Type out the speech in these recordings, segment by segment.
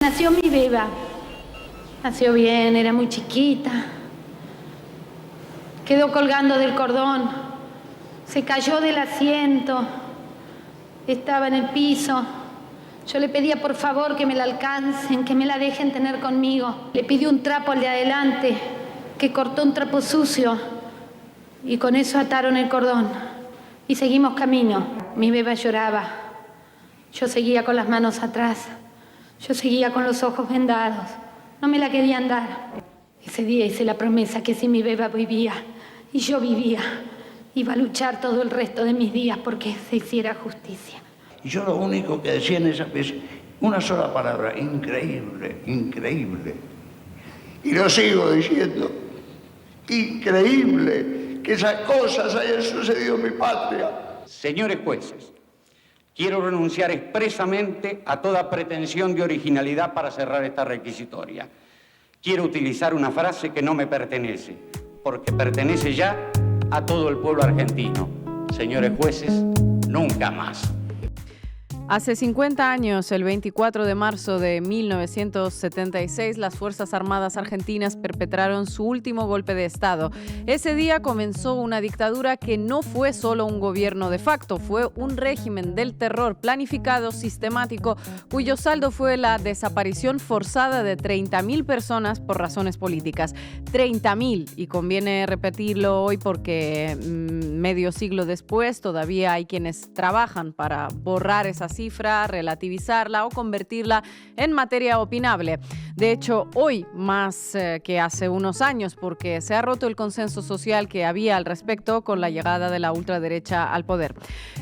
Nació mi beba. Nació bien, era muy chiquita. Quedó colgando del cordón. Se cayó del asiento. Estaba en el piso. Yo le pedía por favor que me la alcancen, que me la dejen tener conmigo. Le pidió un trapo al de adelante, que cortó un trapo sucio. Y con eso ataron el cordón. Y seguimos camino. Mi beba lloraba. Yo seguía con las manos atrás. Yo seguía con los ojos vendados. No me la querían dar. Ese día hice la promesa que si mi beba vivía y yo vivía, iba a luchar todo el resto de mis días porque se hiciera justicia. Y yo lo único que decía en esa vez, una sola palabra: increíble, increíble. Y lo sigo diciendo: increíble que esas cosas hayan sucedido en mi patria. Señores jueces, quiero renunciar expresamente a toda pretensión de originalidad para cerrar esta requisitoria. Quiero utilizar una frase que no me pertenece, porque pertenece ya a todo el pueblo argentino. Señores jueces, nunca más. Hace 50 años, el 24 de marzo de 1976, las Fuerzas Armadas Argentinas perpetraron su último golpe de Estado. Ese día comenzó una dictadura que no fue solo un gobierno de facto, fue un régimen del terror planificado, sistemático, cuyo saldo fue la desaparición forzada de 30.000 personas por razones políticas. 30.000, y conviene repetirlo hoy porque medio siglo después todavía hay quienes trabajan para borrar esa cifra, relativizarla o convertirla en materia opinable. De hecho, hoy más que hace unos años, porque se ha roto el consenso social que había al respecto con la llegada de la ultraderecha al poder.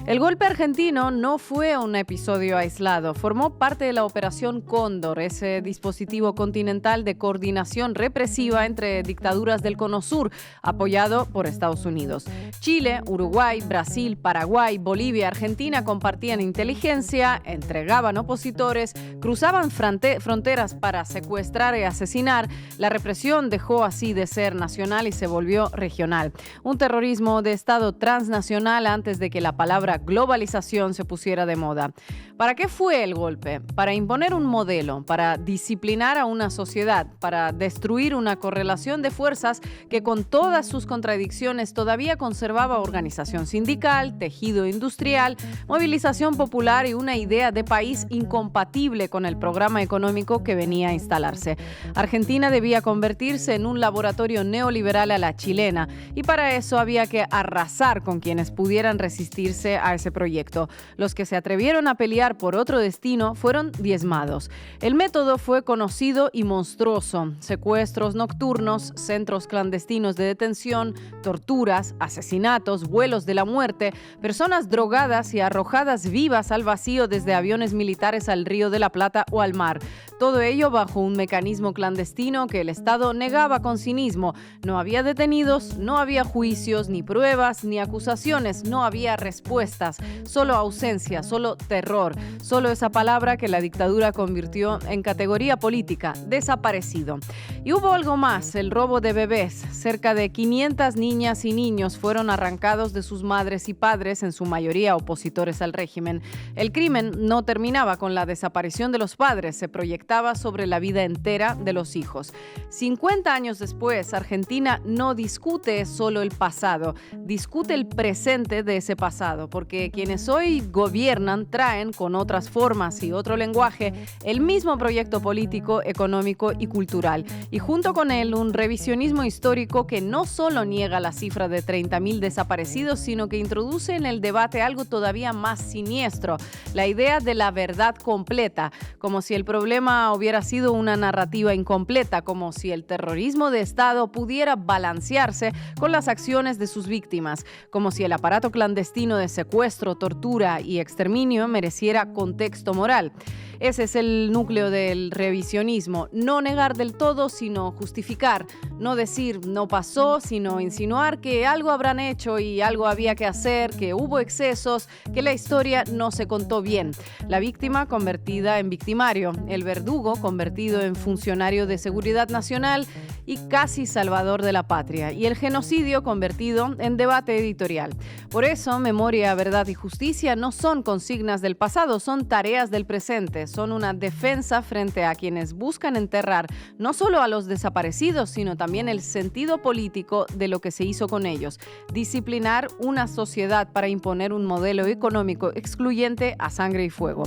El golpe argentino no fue un episodio aislado, formó parte de la Operación Cóndor, ese dispositivo continental de coordinación represiva entre dictaduras del Cono Sur, apoyado por Estados Unidos. Chile, Uruguay, Brasil, Paraguay, Bolivia, Argentina compartían inteligencia, entregaban opositores, cruzaban fronteras para secuestrar y asesinar. La represión dejó así de ser nacional y se volvió regional. Un terrorismo de Estado transnacional antes de que la palabra globalización se pusiera de moda. ¿Para qué fue el golpe? Para imponer un modelo, para disciplinar a una sociedad, para destruir una correlación de fuerzas que con todas sus contradicciones todavía conservaba organización sindical, tejido industrial, movilización popular y una idea de país incompatible con el programa económico que venía a instalarse. Argentina debía convertirse en un laboratorio neoliberal a la chilena y para eso había que arrasar con quienes pudieran resistirse a ese proyecto. Los que se atrevieron a pelear por otro destino fueron diezmados. El método fue conocido y monstruoso. Secuestros nocturnos, centros clandestinos de detención, torturas, asesinatos, vuelos de la muerte, personas drogadas y arrojadas vivas al vacío desde aviones militares al Río de la Plata o al mar. Todo ello bajo un mecanismo clandestino que el Estado negaba con cinismo. No había detenidos, no había juicios, ni pruebas, ni acusaciones, no había respuestas, solo ausencia, solo terror, solo esa palabra que la dictadura convirtió en categoría política, desaparecido. Y hubo algo más, el robo de bebés. Cerca de 500 niñas y niños fueron arrancados de sus madres y padres, en su mayoría opositores al régimen. El crimen no terminaba con la desaparición de los padres, se proyectaba sobre la vida entera de los hijos. 50 años después, Argentina no discute solo el pasado, discute el presente de ese pasado, porque quienes hoy gobiernan traen con otras formas y otro lenguaje el mismo proyecto político, económico y cultural, y junto con él un revisionismo histórico que no solo niega la cifra de 30.000 desaparecidos, sino que introduce en el debate algo todavía más siniestro, la idea de la verdad completa, como si el problema hubiera sido una narrativa incompleta, como si el terrorismo de Estado pudiera balancearse con las acciones de sus víctimas, como si el aparato clandestino de secuestro, tortura y exterminio mereciera contexto moral. Ese es el núcleo del revisionismo, no negar del todo, sino justificar, no decir no pasó, sino insinuar que algo habrán hecho y algo había que hacer, que hubo excesos, que la historia no se contó bien. La víctima convertida en victimario, el verdugo convertido en funcionario de seguridad nacional y casi salvador de la patria, y el genocidio convertido en debate editorial. Por eso, memoria, verdad y justicia no son consignas del pasado, son tareas del presente, son una defensa frente a quienes buscan enterrar no solo a los desaparecidos, sino también el sentido político de lo que se hizo con ellos. Disciplinar una sociedad para imponer un modelo económico excluyente a sangre y fuego.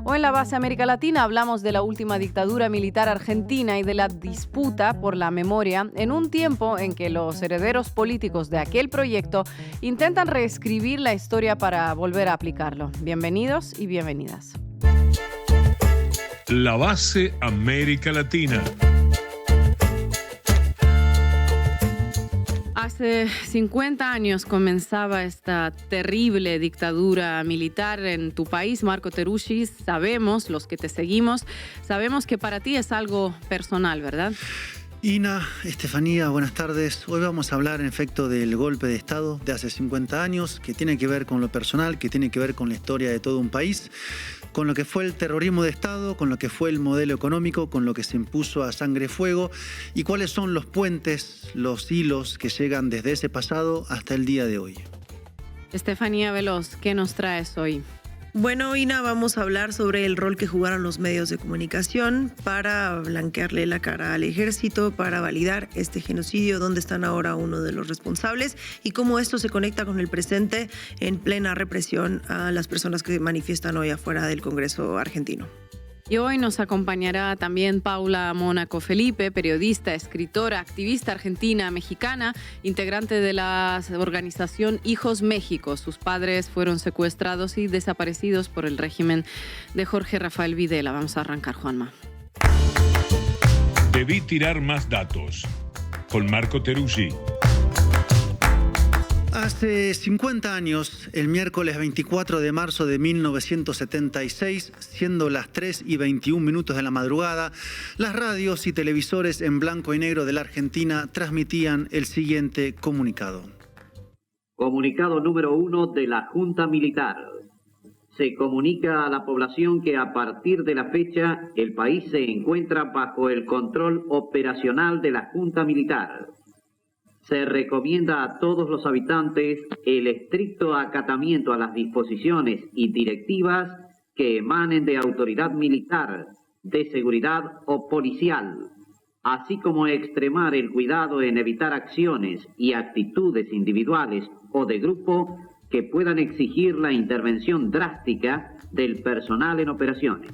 Hoy en la base América Latina hablamos de la última dictadura militar argentina y de la disputa por la memoria en un tiempo en que los herederos políticos de aquel proyecto intentan reescribir la historia para volver a aplicarlo. Bienvenidos y bienvenidas. La base América Latina. Hace 50 años comenzaba esta terrible dictadura militar en tu país, Marco Teruggi. Sabemos, los que te seguimos, sabemos que para ti es algo personal, ¿verdad? Ina, Estefanía, buenas tardes. Hoy vamos a hablar en efecto del golpe de Estado de hace 50 años, que tiene que ver con lo personal, que tiene que ver con la historia de todo un país, con lo que fue el terrorismo de Estado, con lo que fue el modelo económico, con lo que se impuso a sangre y fuego, y cuáles son los puentes, los hilos que llegan desde ese pasado hasta el día de hoy. Estefanía Veloz, ¿qué nos traes hoy? Bueno, Ina, vamos a hablar sobre el rol que jugaron los medios de comunicación para blanquearle la cara al ejército, para validar este genocidio, dónde están ahora uno de los responsables y cómo esto se conecta con el presente en plena represión a las personas que manifiestan hoy afuera del Congreso argentino. Y hoy nos acompañará también Paula Mónaco Felipe, periodista, escritora, activista argentina, mexicana, integrante de la organización Hijos México. Sus padres fueron secuestrados y desaparecidos por el régimen de Jorge Rafael Videla. Vamos a arrancar, Juanma. Debí tirar más datos. Con Marco Teruggi. Hace 50 años, el miércoles 24 de marzo de 1976, siendo las 3:21 de la madrugada, las radios y televisores en blanco y negro de la Argentina transmitían el siguiente comunicado. Comunicado número 1 de la Junta Militar. Se comunica a la población que a partir de la fecha el país se encuentra bajo el control operacional de la Junta Militar. Se recomienda a todos los habitantes el estricto acatamiento a las disposiciones y directivas que emanen de autoridad militar, de seguridad o policial, así como extremar el cuidado en evitar acciones y actitudes individuales o de grupo que puedan exigir la intervención drástica del personal en operaciones.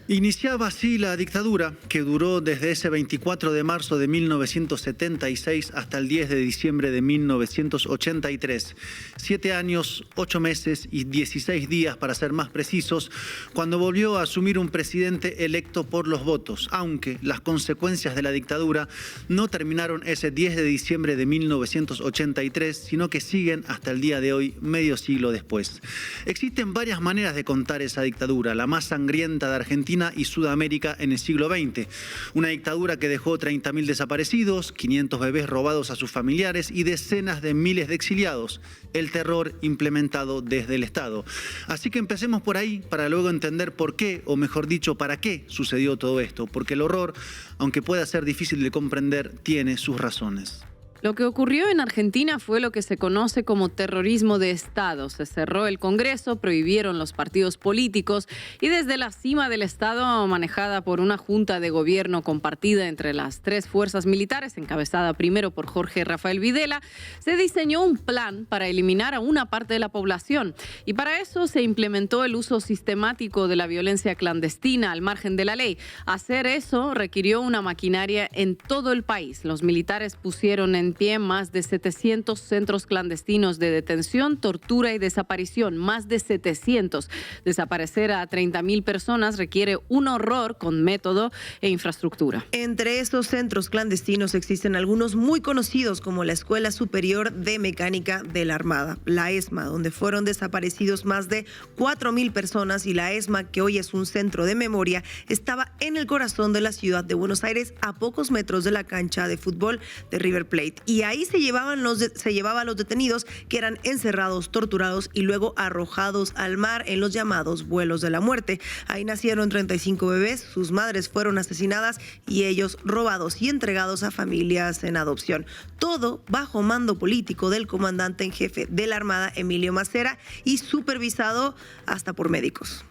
Iniciaba así la dictadura, que duró desde ese 24 de marzo de 1976 hasta el 10 de diciembre de 1983. 7 años, 8 meses y 16 días, para ser más precisos, cuando volvió a asumir un presidente electo por los votos, aunque las consecuencias de la dictadura no terminaron ese 10 de diciembre de 1983, sino que siguen hasta el día de hoy, medio siglo después. Existen varias maneras de contar esa dictadura, la más sangrienta de Argentina y Sudamérica en el siglo XX. Una dictadura que dejó 30.000 desaparecidos, 500 bebés robados a sus familiares y decenas de miles de exiliados. El terror implementado desde el Estado. Así que empecemos por ahí para luego entender por qué, o mejor dicho, para qué sucedió todo esto. Porque el horror, aunque pueda ser difícil de comprender, tiene sus razones. Lo que ocurrió en Argentina fue lo que se conoce como terrorismo de Estado. Se cerró el Congreso, prohibieron los partidos políticos y desde la cima del Estado, manejada por una junta de gobierno compartida entre las 3 fuerzas militares, encabezada primero por Jorge Rafael Videla, se diseñó un plan para eliminar a una parte de la población. Y para eso se implementó el uso sistemático de la violencia clandestina al margen de la ley. Hacer eso requirió una maquinaria en todo el país. Los militares pusieron en pie más de 700 centros clandestinos de detención, tortura y desaparición. Más de 700. Desaparecer a 30.000 personas requiere un horror con método e infraestructura. Entre estos centros clandestinos existen algunos muy conocidos como la Escuela Superior de Mecánica de la Armada, la ESMA, donde fueron desaparecidos más de 4.000 personas, y la ESMA, que hoy es un centro de memoria, estaba en el corazón de la ciudad de Buenos Aires, a pocos metros de la cancha de fútbol de River Plate. Y ahí se llevaba a los detenidos que eran encerrados, torturados y luego arrojados al mar en los llamados vuelos de la muerte. Ahí nacieron 35 bebés, sus madres fueron asesinadas y ellos robados y entregados a familias en adopción. Todo bajo mando político del comandante en jefe de la Armada, Emilio Massera, y supervisado hasta por médicos.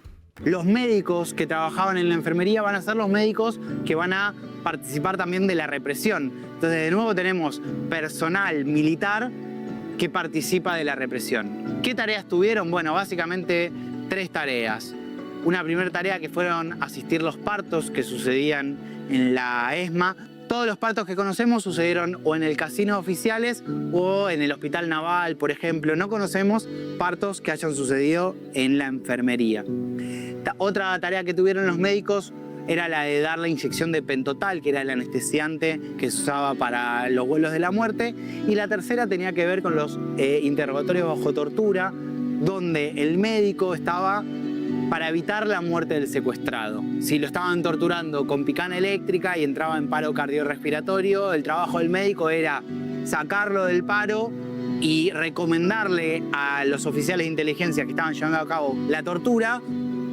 Los médicos que trabajaban en la enfermería van a ser los médicos que van a participar también de la represión. Entonces, de nuevo tenemos personal militar que participa de la represión. ¿Qué tareas tuvieron? Bueno, básicamente 3 tareas. Una primera tarea que fueron asistir los partos que sucedían en la ESMA. Todos los partos que conocemos sucedieron o en el casino oficiales o en el Hospital Naval, por ejemplo. No conocemos partos que hayan sucedido en la enfermería. Otra tarea que tuvieron los médicos era la de dar la inyección de pentotal, que era el anestesiante que se usaba para los vuelos de la muerte. Y la tercera tenía que ver con los interrogatorios bajo tortura, donde el médico estaba para evitar la muerte del secuestrado. Si lo estaban torturando con picana eléctrica y entraba en paro cardiorrespiratorio, el trabajo del médico era sacarlo del paro y recomendarle a los oficiales de inteligencia que estaban llevando a cabo la tortura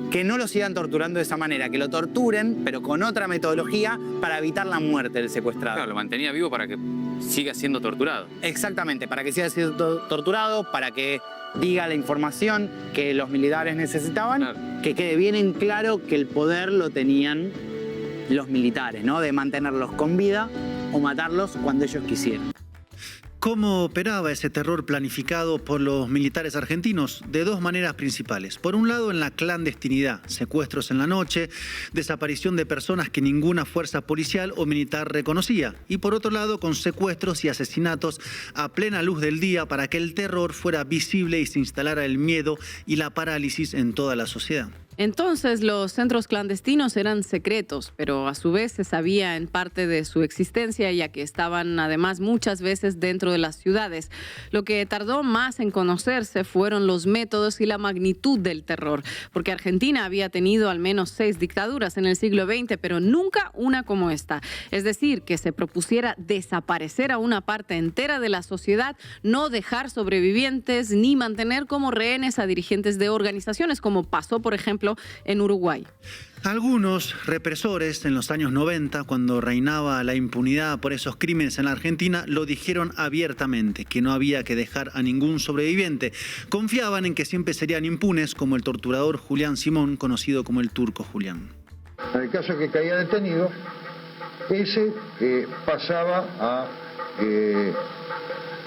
que no lo sigan torturando de esa manera, que lo torturen, pero con otra metodología para evitar la muerte del secuestrado. Claro, lo mantenía vivo para que siga siendo torturado. Exactamente, para que siga siendo torturado, para que diga la información que los militares necesitaban, claro. Que quede bien en claro que el poder lo tenían los militares, ¿no? De mantenerlos con vida o matarlos cuando ellos quisieran. ¿Cómo operaba ese terror planificado por los militares argentinos? De 2 maneras principales. Por un lado, en la clandestinidad, secuestros en la noche, desaparición de personas que ninguna fuerza policial o militar reconocía. Y por otro lado, con secuestros y asesinatos a plena luz del día para que el terror fuera visible y se instalara el miedo y la parálisis en toda la sociedad. Entonces, los centros clandestinos eran secretos, pero a su vez se sabía en parte de su existencia, ya que estaban además muchas veces dentro de las ciudades. Lo que tardó más en conocerse fueron los métodos y la magnitud del terror, porque Argentina había tenido al menos 6 dictaduras en el siglo XX, pero nunca una como esta. Es decir, que se propusiera desaparecer a una parte entera de la sociedad, no dejar sobrevivientes ni mantener como rehenes a dirigentes de organizaciones, como pasó, por ejemplo, en Uruguay. Algunos represores en los años 90, cuando reinaba la impunidad por esos crímenes en la Argentina, lo dijeron abiertamente, que no había que dejar a ningún sobreviviente. Confiaban en que siempre serían impunes, como el torturador Julián Simón, conocido como el Turco Julián. En el caso que caía detenido, ese pasaba a,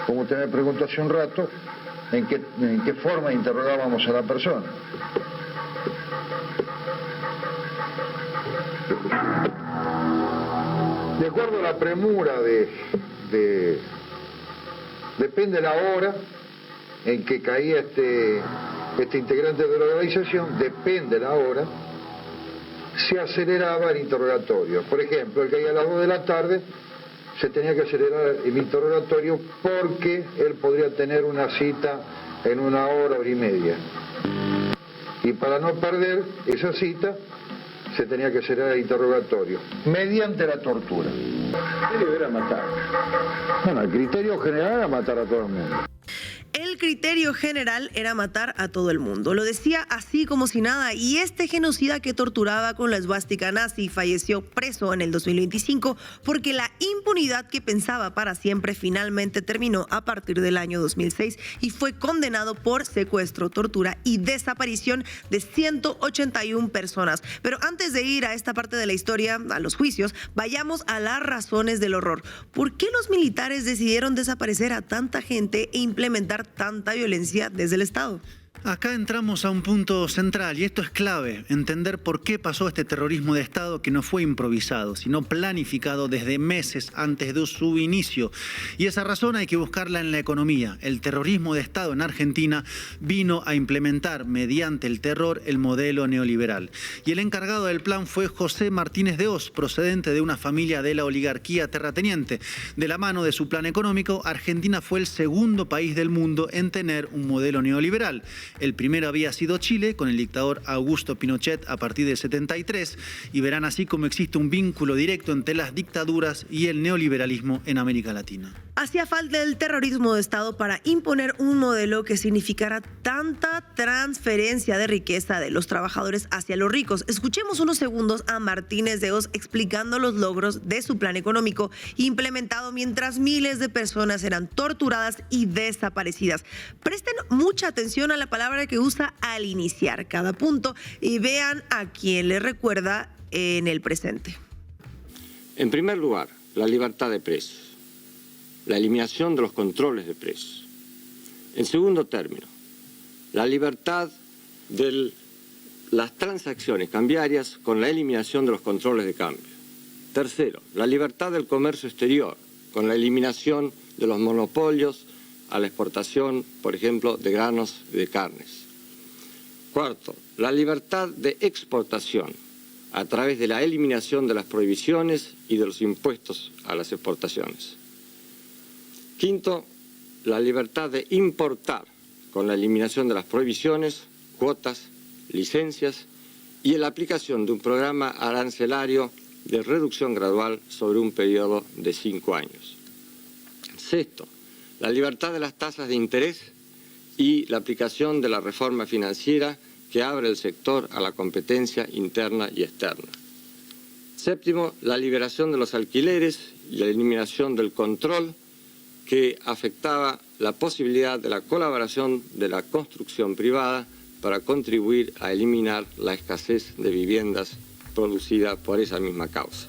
como usted me preguntó hace un rato, en qué forma interrogábamos a la persona. De acuerdo a la premura depende la hora en que caía este integrante de la organización, depende la hora, se aceleraba el interrogatorio. Por ejemplo, el caía a las 2 de la tarde, se tenía que acelerar el interrogatorio porque él podría tener una cita en 1 hora, hora y media. Y para no perder esa cita, se tenía que acelerar el interrogatorio mediante la tortura. ¿Qué era matar? Bueno, el criterio general era matar a todo el mundo. El criterio general era matar a todo el mundo. Lo decía así como si nada. Y este genocida que torturaba con la esvástica nazi falleció preso en el 2025 porque la impunidad que pensaba para siempre finalmente terminó a partir del año 2006 y fue condenado por secuestro, tortura y desaparición de 181 personas. Pero antes de ir a esta parte de la historia, a los juicios, vayamos a las razones del horror. ¿Por qué los militares decidieron desaparecer a tanta gente e implementar tanta violencia desde el Estado? Acá entramos a un punto central y esto es clave, entender por qué pasó este terrorismo de Estado que no fue improvisado, sino planificado desde meses antes de su inicio. Y esa razón hay que buscarla en la economía. El terrorismo de Estado en Argentina vino a implementar mediante el terror el modelo neoliberal. Y el encargado del plan fue José Martínez de Hoz, procedente de una familia de la oligarquía terrateniente. De la mano de su plan económico, Argentina fue el segundo país del mundo en tener un modelo neoliberal. El primero había sido Chile, con el dictador Augusto Pinochet a partir del 73, y verán así cómo existe un vínculo directo entre las dictaduras y el neoliberalismo en América Latina. Hacía falta el terrorismo de Estado para imponer un modelo que significara tanta transferencia de riqueza de los trabajadores hacia los ricos. Escuchemos unos segundos a Martínez de Hoz explicando los logros de su plan económico implementado mientras miles de personas eran torturadas y desaparecidas. Presten mucha atención a la palabra que usa al iniciar cada punto y vean a quién le recuerda en el presente. En primer lugar, la libertad de precios. La eliminación de los controles de precios. En segundo término, la libertad de las transacciones cambiarias con la eliminación de los controles de cambio. Tercero, la libertad del comercio exterior con la eliminación de los monopolios a la exportación, por ejemplo, de granos y de carnes. Cuarto, la libertad de exportación a través de la eliminación de las prohibiciones y de los impuestos a las exportaciones. Quinto, la libertad de importar con la eliminación de las prohibiciones, cuotas, licencias y la aplicación de un programa arancelario de reducción gradual sobre un periodo de 5 años. Sexto, la libertad de las tasas de interés y la aplicación de la reforma financiera que abre el sector a la competencia interna y externa. Séptimo, la liberación de los alquileres y la eliminación del control que afectaba la posibilidad de la colaboración de la construcción privada para contribuir a eliminar la escasez de viviendas producida por esa misma causa.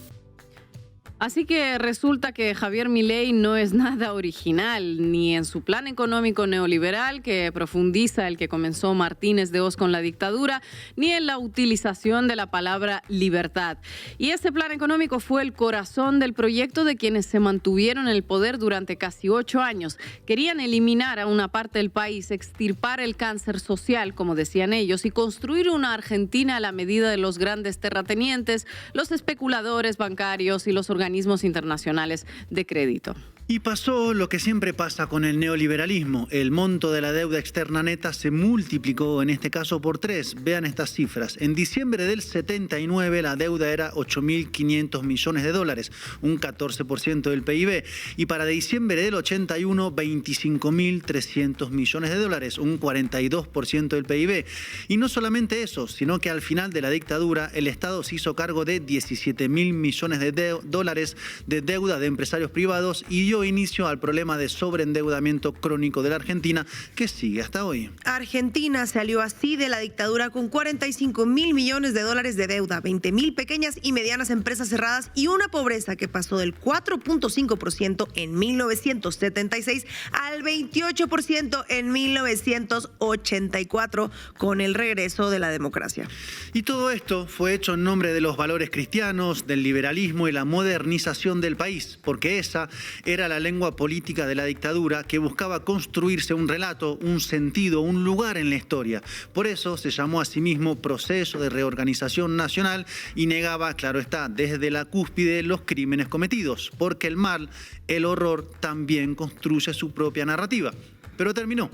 Así que resulta que Javier Milei no es nada original, ni en su plan económico neoliberal que profundiza el que comenzó Martínez de Hoz con la dictadura, ni en la utilización de la palabra libertad. Y ese plan económico fue el corazón del proyecto de quienes se mantuvieron en el poder durante casi 8 años. Querían eliminar a una parte del país, extirpar el cáncer social, como decían ellos, y construir una Argentina a la medida de los grandes terratenientes, los especuladores bancarios y los organismos internacionales de crédito. Y pasó lo que siempre pasa con el neoliberalismo. El monto de la deuda externa neta se multiplicó, en este caso por 3. Vean estas cifras. En diciembre del 79 la deuda era 8.500 millones de dólares, un 14% del PIB. Y para diciembre del 81, 25.300 millones de dólares, un 42% del PIB. Y no solamente eso, sino que al final de la dictadura el Estado se hizo cargo de 17.000 millones de dólares de deuda de empresarios privados y dio inicio al problema de sobreendeudamiento crónico de la Argentina que sigue hasta hoy. Argentina salió así de la dictadura con 45.000 millones de dólares de deuda, 20.000 pequeñas y medianas empresas cerradas y una pobreza que pasó del 4.5% en 1976 al 28% en 1984 con el regreso de la democracia. Y todo esto fue hecho en nombre de los valores cristianos, del liberalismo y la modernización del país, porque esa era la lengua política de la dictadura que buscaba construirse un relato, un sentido, un lugar en la historia. Por eso se llamó a sí mismo Proceso de Reorganización Nacional y negaba, claro está, desde la cúspide los crímenes cometidos, porque el mal, el horror, también construye su propia narrativa. Pero terminó.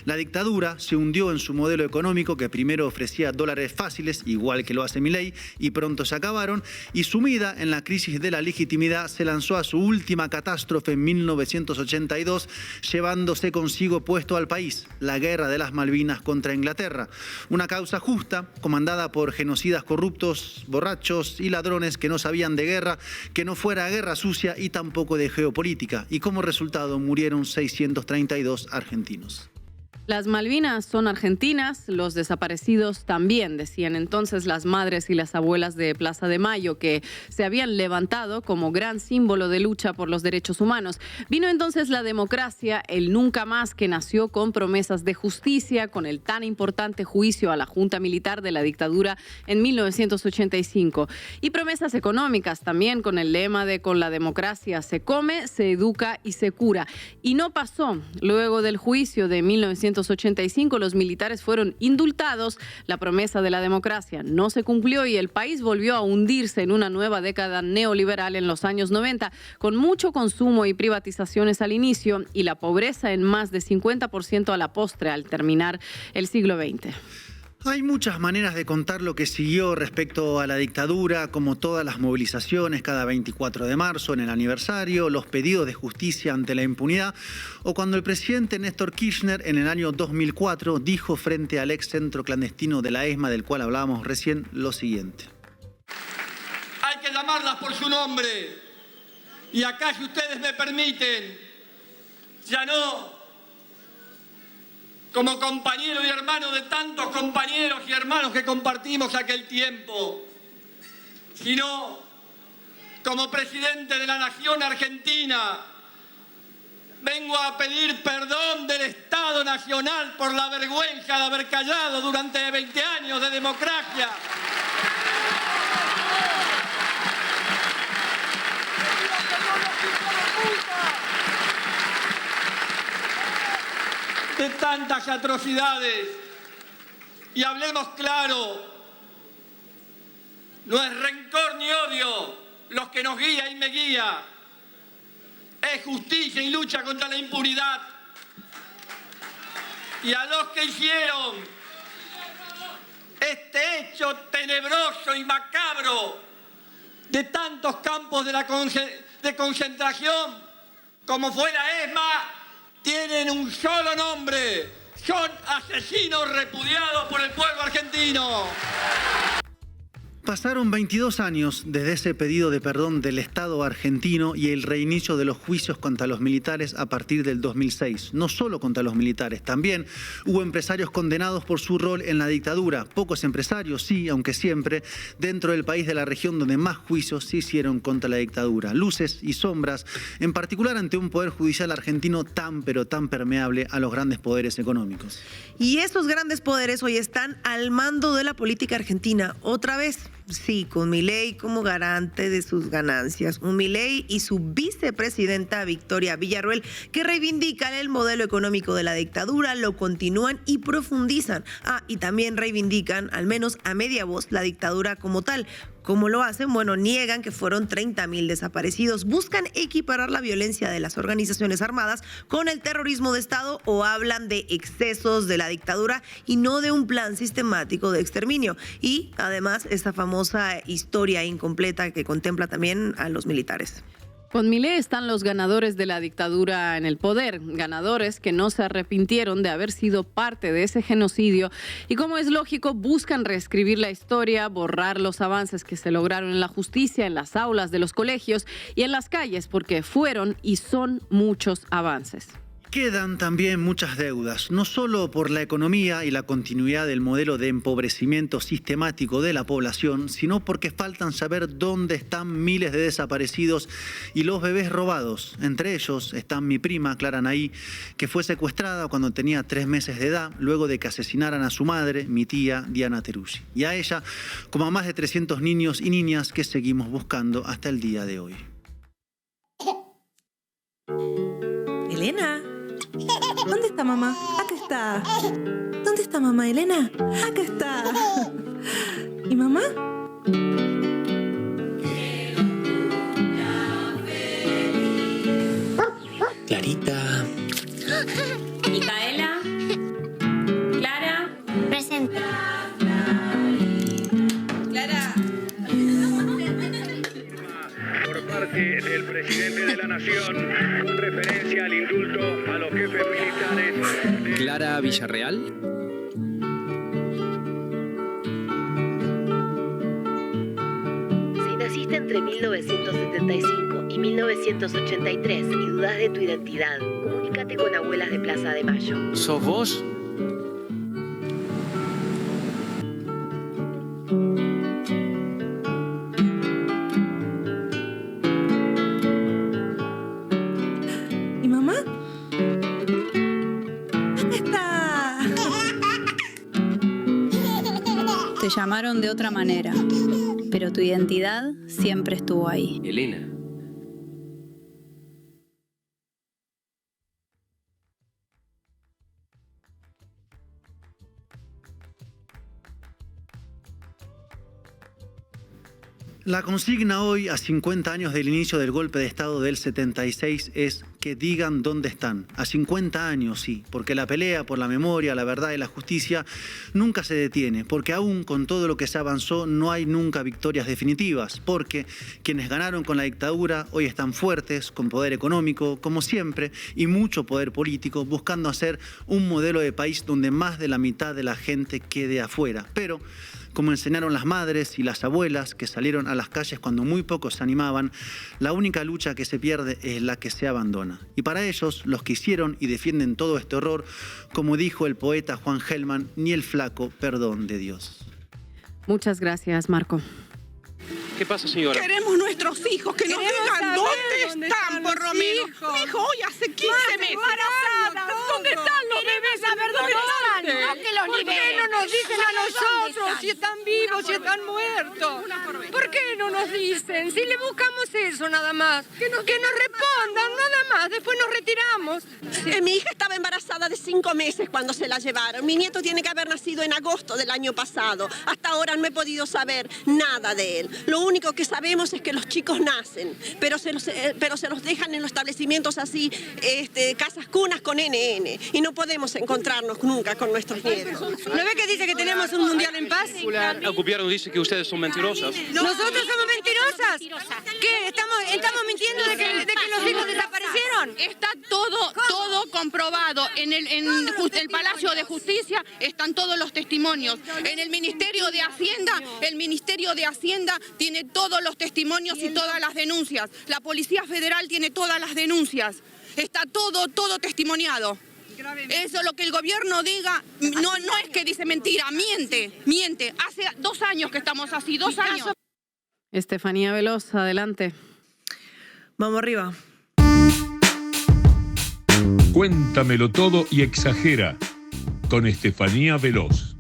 La dictadura se hundió en su modelo económico que primero ofrecía dólares fáciles, igual que lo hace Milei, y pronto se acabaron, y sumida en la crisis de la legitimidad se lanzó a su última catástrofe en 1982, llevándose consigo puesto al país, la guerra de las Malvinas contra Inglaterra. Una causa justa, comandada por genocidas corruptos, borrachos y ladrones que no sabían de guerra, que no fuera guerra sucia y tampoco de geopolítica, y como resultado murieron 632 argentinos. Las Malvinas son argentinas, los desaparecidos también, decían entonces las madres y las abuelas de Plaza de Mayo, que se habían levantado como gran símbolo de lucha por los derechos humanos. Vino entonces la democracia, el nunca más, que nació con promesas de justicia, con el tan importante juicio a la Junta Militar de la dictadura en 1985. Y promesas económicas también, con el lema de con la democracia se come, se educa y se cura. Y no pasó. Luego del juicio de 1985, los militares fueron indultados, la promesa de la democracia no se cumplió y el país volvió a hundirse en una nueva década neoliberal en los años 90, con mucho consumo y privatizaciones al inicio y la pobreza en más de 50% a la postre al terminar el siglo XX. Hay muchas maneras de contar lo que siguió respecto a la dictadura, como todas las movilizaciones cada 24 de marzo en el aniversario, los pedidos de justicia ante la impunidad, o cuando el presidente Néstor Kirchner en el año 2004 dijo frente al ex centro clandestino de la ESMA, del cual hablábamos recién, lo siguiente. Hay que llamarlas por su nombre. Y acá, si ustedes me permiten, ya no como compañero y hermano de tantos compañeros y hermanos que compartimos aquel tiempo, sino como presidente de la Nación Argentina, vengo a pedir perdón del Estado Nacional por la vergüenza de haber callado durante 20 años de democracia. De tantas atrocidades. Y hablemos claro, no es rencor ni odio los que nos guía y me guía, es justicia y lucha contra la impunidad. Y a los que hicieron este hecho tenebroso y macabro de tantos campos de concentración como fue la ESMA, tienen un solo nombre: son asesinos repudiados por el pueblo argentino. Pasaron 22 años desde ese pedido de perdón del Estado argentino y el reinicio de los juicios contra los militares a partir del 2006. No solo contra los militares, también hubo empresarios condenados por su rol en la dictadura. Pocos empresarios, sí, aunque siempre, dentro del país de la región donde más juicios se hicieron contra la dictadura. Luces y sombras, en particular ante un poder judicial argentino tan pero tan permeable a los grandes poderes económicos. Y estos grandes poderes hoy están al mando de la política argentina, otra vez. Sí, con Milei como garante de sus ganancias. Un Milei y su vicepresidenta Victoria Villarruel, que reivindican el modelo económico de la dictadura, lo continúan y profundizan. Y también reivindican, al menos a media voz, la dictadura como tal. ¿Cómo lo hacen? Bueno, niegan que fueron 30.000 desaparecidos, buscan equiparar la violencia de las organizaciones armadas con el terrorismo de Estado o hablan de excesos de la dictadura y no de un plan sistemático de exterminio. Y además esta famosa historia incompleta que contempla también a los militares. Con Milei están los ganadores de la dictadura en el poder, ganadores que no se arrepintieron de haber sido parte de ese genocidio y, como es lógico, buscan reescribir la historia, borrar los avances que se lograron en la justicia, en las aulas de los colegios y en las calles, porque fueron y son muchos avances. Quedan también muchas deudas, no solo por la economía y la continuidad del modelo de empobrecimiento sistemático de la población, sino porque faltan saber dónde están miles de desaparecidos y los bebés robados. Entre ellos están mi prima, Clara Naí, que fue secuestrada cuando tenía 3 meses de edad, luego de que asesinaran a su madre, mi tía Diana Teruggi. Y a ella, como a más de 300 niños y niñas que seguimos buscando hasta el día de hoy. Elena. ¿Dónde está mamá? Acá está. ¿Dónde está mamá, Elena? Acá está. ¿Y mamá? Clarita. Micaela. Clara. Presente. Clara. Por parte del presidente de la Nación, con referencia al indulto a los jefes militares. Clara Villarreal. Si naciste entre 1975 y 1983 y dudas de tu identidad, comunícate con Abuelas de Plaza de Mayo. ¿Sos vos? Te llamaron de otra manera, pero tu identidad siempre estuvo ahí. Elena. La consigna hoy, a 50 años del inicio del golpe de Estado del 76, es que digan dónde están. A 50 años, sí, porque la pelea por la memoria, la verdad y la justicia nunca se detiene, porque aún con todo lo que se avanzó no hay nunca victorias definitivas, porque quienes ganaron con la dictadura hoy están fuertes, con poder económico, como siempre, y mucho poder político, buscando hacer un modelo de país donde más de la mitad de la gente quede afuera. Pero como enseñaron las madres y las abuelas que salieron a las calles cuando muy pocos se animaban, la única lucha que se pierde es la que se abandona. Y para ellos, los que hicieron y defienden todo este horror, como dijo el poeta Juan Gelman, ni el flaco perdón de Dios. Muchas gracias, Marco. ¿Qué pasa, señora? Queremos nuestros hijos, que nos digan dónde están, por lo menos. Mi hijo hoy hace 15 meses. ¿Dónde están los bebés? Saber dónde están, no que los ¿Por qué no nos dicen a nosotros si están vivos, si están muertos? ¿Por qué no nos dicen? Si le buscamos eso nada más. Que nos respondan nada más, después nos retiramos. Mi hija estaba embarazada de 5 meses cuando se la llevaron. Mi nieto tiene que haber nacido en agosto del año pasado. Hasta ahora no he podido saber nada de él. Lo único que sabemos es que los chicos nacen, pero se los dejan en los establecimientos así, casas cunas con NN, y no podemos encontrarnos nunca con nuestros nietos. ¿No ve que dice que tenemos un mundial en paz? El gobierno dice que ustedes son mentirosas. ¿Nosotros somos mentirosas? ¿Qué? ¿Estamos mintiendo de que los hijos desaparecieron? Está todo comprobado. En el Palacio de Justicia están todos los testimonios. En el Ministerio de Hacienda tiene todos los testimonios y todas las denuncias. La Policía Federal tiene todas las denuncias. Está todo testimoniado. Eso es lo que el gobierno diga, no es que dice mentira, miente. Hace 2 años que estamos así, 2 años. Estefanía Veloz, adelante. Vamos arriba. Cuéntamelo todo y exagera, con Estefanía Veloz.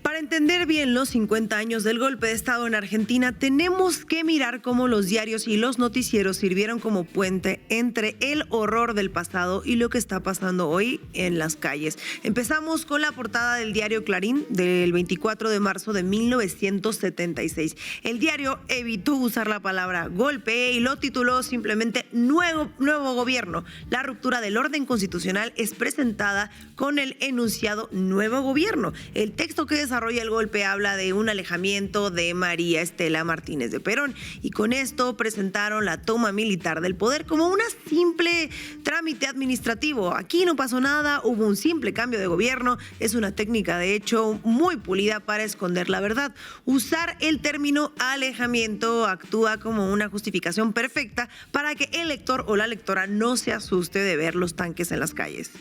Para entender bien los 50 años del golpe de Estado en Argentina, tenemos que mirar cómo los diarios y los noticieros sirvieron como puente entre el horror del pasado y lo que está pasando hoy en las calles. Empezamos con la portada del diario Clarín del 24 de marzo de 1976. El diario evitó usar la palabra golpe y lo tituló simplemente Nuevo Gobierno. La ruptura del orden constitucional es presentada con el enunciado Nuevo Gobierno. El texto que desarrolla el golpe habla de un alejamiento de María Estela Martínez de Perón, y con esto presentaron la toma militar del poder como un simple trámite administrativo. Aquí no pasó nada, hubo un simple cambio de gobierno. Es una técnica, de hecho, muy pulida para esconder la verdad. Usar el término alejamiento actúa como una justificación perfecta para que el lector o la lectora no se asuste de ver los tanques en las calles.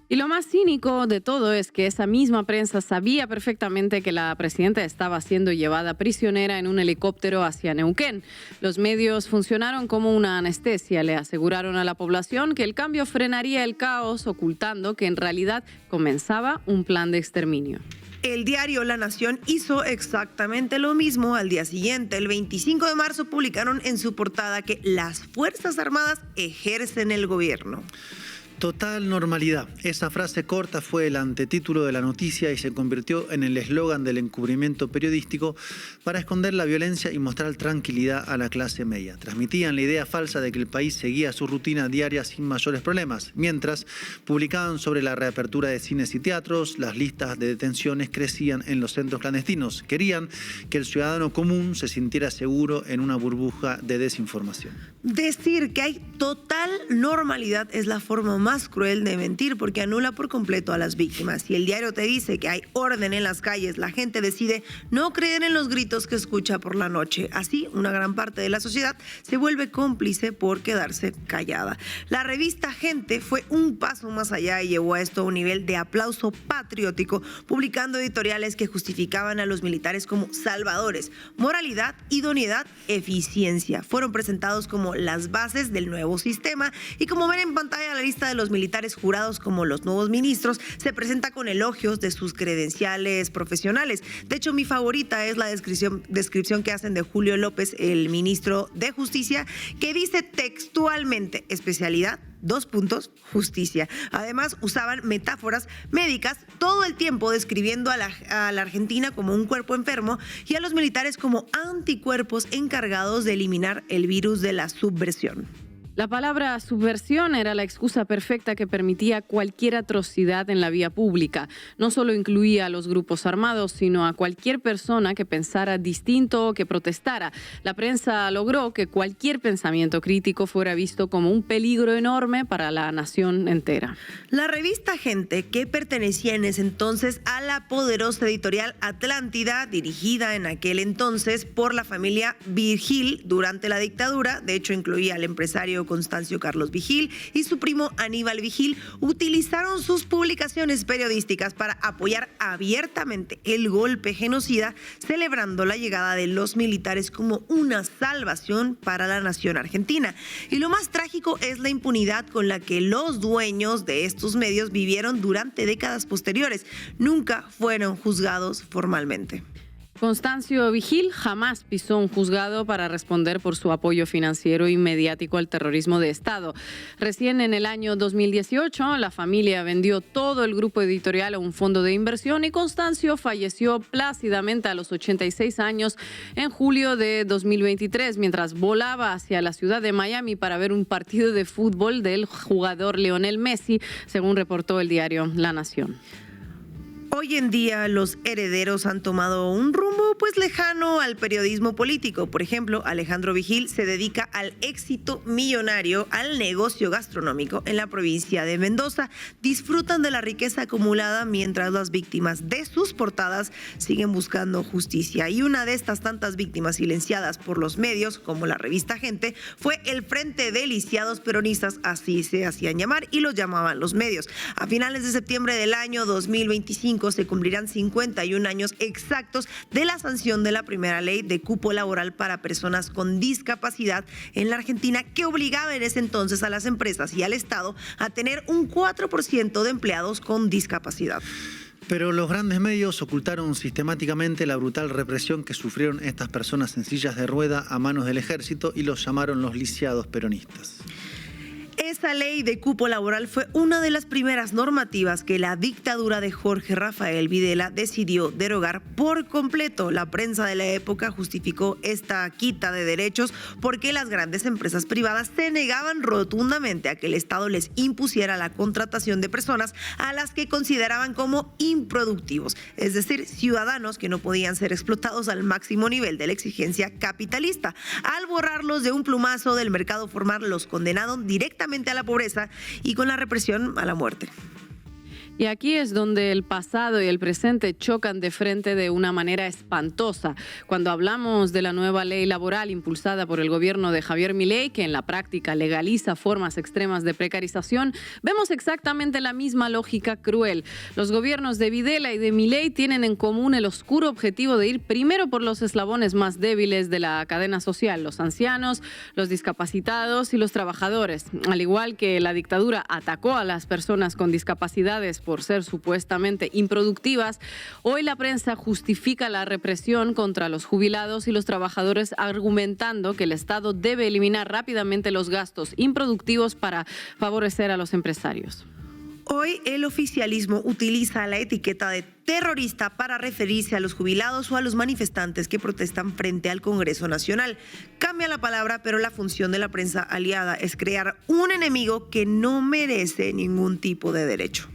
Y lo más cínico de todo es que esa misma prensa sabía perfectamente que la presidenta estaba siendo llevada prisionera en un helicóptero hacia Neuquén. Los medios funcionaron como una anestesia. Le aseguraron a la población que el cambio frenaría el caos, ocultando que en realidad comenzaba un plan de exterminio. El diario La Nación hizo exactamente lo mismo al día siguiente. El 25 de marzo publicaron en su portada que las Fuerzas Armadas ejercen el gobierno. Total normalidad. Esa frase corta fue el antetítulo de la noticia y se convirtió en el eslogan del encubrimiento periodístico para esconder la violencia y mostrar tranquilidad a la clase media. Transmitían la idea falsa de que el país seguía su rutina diaria sin mayores problemas, mientras publicaban sobre la reapertura de cines y teatros. Las listas de detenciones crecían en los centros clandestinos. Querían que el ciudadano común se sintiera seguro en una burbuja de desinformación. Decir que hay total normalidad es la forma más cruel de mentir, porque anula por completo a las víctimas. Si el diario te dice que hay orden en las calles, la gente decide no creer en los gritos que escucha por la noche. Así, una gran parte de la sociedad se vuelve cómplice por quedarse callada. La revista Gente fue un paso más allá y llevó a esto a un nivel de aplauso patriótico, publicando editoriales que justificaban a los militares como salvadores. Moralidad, idoneidad, eficiencia fueron presentados como las bases del nuevo sistema, y como ven en pantalla la lista de de los militares jurados como los nuevos ministros se presenta con elogios de sus credenciales profesionales. De hecho, mi favorita es la descripción que hacen de Julio López, el ministro de Justicia, que dice textualmente: especialidad, justicia. Además, usaban metáforas médicas todo el tiempo describiendo a la Argentina como un cuerpo enfermo y a los militares como anticuerpos encargados de eliminar el virus de la subversión. La palabra subversión era la excusa perfecta que permitía cualquier atrocidad en la vía pública. No solo incluía a los grupos armados, sino a cualquier persona que pensara distinto o que protestara. La prensa logró que cualquier pensamiento crítico fuera visto como un peligro enorme para la nación entera. La revista Gente, que pertenecía en ese entonces a la poderosa editorial Atlántida, dirigida en aquel entonces por la familia Vigil durante la dictadura, de hecho incluía al empresario Constancio Carlos Vigil y su primo Aníbal Vigil, utilizaron sus publicaciones periodísticas para apoyar abiertamente el golpe genocida, celebrando la llegada de los militares como una salvación para la nación argentina. Y lo más trágico es la impunidad con la que los dueños de estos medios vivieron durante décadas posteriores. Nunca fueron juzgados formalmente. Constancio Vigil jamás pisó un juzgado para responder por su apoyo financiero y mediático al terrorismo de Estado. Recién en el año 2018, la familia vendió todo el grupo editorial a un fondo de inversión y Constancio falleció plácidamente a los 86 años en julio de 2023, mientras volaba hacia la ciudad de Miami para ver un partido de fútbol del jugador Lionel Messi, según reportó el diario La Nación. Hoy en día los herederos han tomado un rumbo lejano al periodismo político. Por ejemplo, Alejandro Vigil se dedica al éxito millonario, al negocio gastronómico en la provincia de Mendoza. Disfrutan de la riqueza acumulada mientras las víctimas de sus portadas siguen buscando justicia. Y una de estas tantas víctimas silenciadas por los medios, como la revista Gente, fue el Frente de Lisiados Peronistas, así se hacían llamar y los llamaban los medios. A finales de septiembre del año 2025 se cumplirán 51 años exactos de la sanción de la primera ley de cupo laboral para personas con discapacidad en la Argentina, que obligaba en ese entonces a las empresas y al Estado a tener un 4% de empleados con discapacidad. Pero los grandes medios ocultaron sistemáticamente la brutal represión que sufrieron estas personas en sillas de rueda a manos del ejército y los llamaron los lisiados peronistas. Esa ley de cupo laboral fue una de las primeras normativas que la dictadura de Jorge Rafael Videla decidió derogar por completo. La prensa de la época justificó esta quita de derechos porque las grandes empresas privadas se negaban rotundamente a que el Estado les impusiera la contratación de personas a las que consideraban como improductivos, es decir, ciudadanos que no podían ser explotados al máximo nivel de la exigencia capitalista. Al borrarlos de un plumazo del mercado formal, los condenaron directamente a la pobreza y con la represión a la muerte. Y aquí es donde el pasado y el presente chocan de frente de una manera espantosa. Cuando hablamos de la nueva ley laboral impulsada por el gobierno de Javier Milei, que en la práctica legaliza formas extremas de precarización, vemos exactamente la misma lógica cruel. Los gobiernos de Videla y de Milei tienen en común el oscuro objetivo de ir primero por los eslabones más débiles de la cadena social, los ancianos, los discapacitados y los trabajadores. Al igual que la dictadura atacó a las personas con discapacidades por ser supuestamente improductivas, hoy la prensa justifica la represión contra los jubilados y los trabajadores argumentando que el Estado debe eliminar rápidamente los gastos improductivos para favorecer a los empresarios. Hoy el oficialismo utiliza la etiqueta de terrorista para referirse a los jubilados o a los manifestantes que protestan frente al Congreso Nacional. Cambia la palabra, pero la función de la prensa aliada es crear un enemigo que no merece ningún tipo de derecho.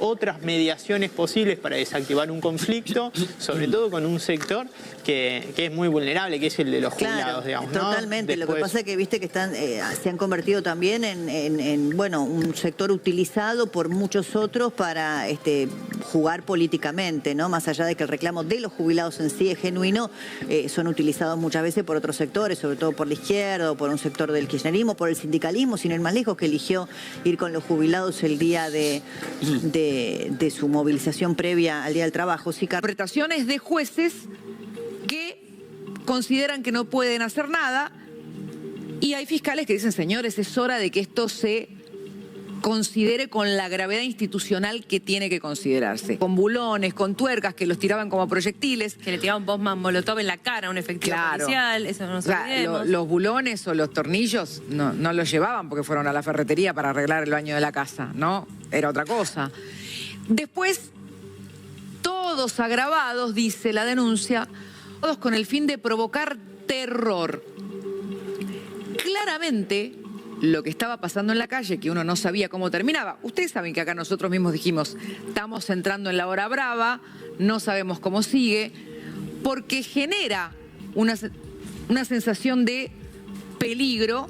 Otras mediaciones posibles para desactivar un conflicto, sobre todo con un sector que es muy vulnerable, que es el de los jubilados, digamos, ¿no? Totalmente. Lo que pasa es que viste que se han convertido también en un sector utilizado por muchos otros para jugar políticamente, ¿no? Más allá de que el reclamo de los jubilados en sí es genuino, son utilizados muchas veces por otros sectores, sobre todo por la izquierda o por un sector del kirchnerismo, por el sindicalismo, sin ir más lejos, que eligió ir con los jubilados el día de su movilización previa al Día del Trabajo. Sí, interpretaciones de jueces que consideran que no pueden hacer nada y hay fiscales que dicen, señores, es hora de que esto se considere con la gravedad institucional que tiene que considerarse. Con bulones, con tuercas que los tiraban como proyectiles. Que le tiraban bombas molotov en la cara a un efectivo policial, eso no nos olvidemos. Los bulones o los tornillos no los llevaban porque fueron a la ferretería para arreglar el baño de la casa, ¿no? Era otra cosa. Después, todos agravados, dice la denuncia, todos con el fin de provocar terror. Claramente, lo que estaba pasando en la calle, que uno no sabía cómo terminaba. Ustedes saben que acá nosotros mismos dijimos, estamos entrando en la hora brava, no sabemos cómo sigue, porque genera una sensación de peligro.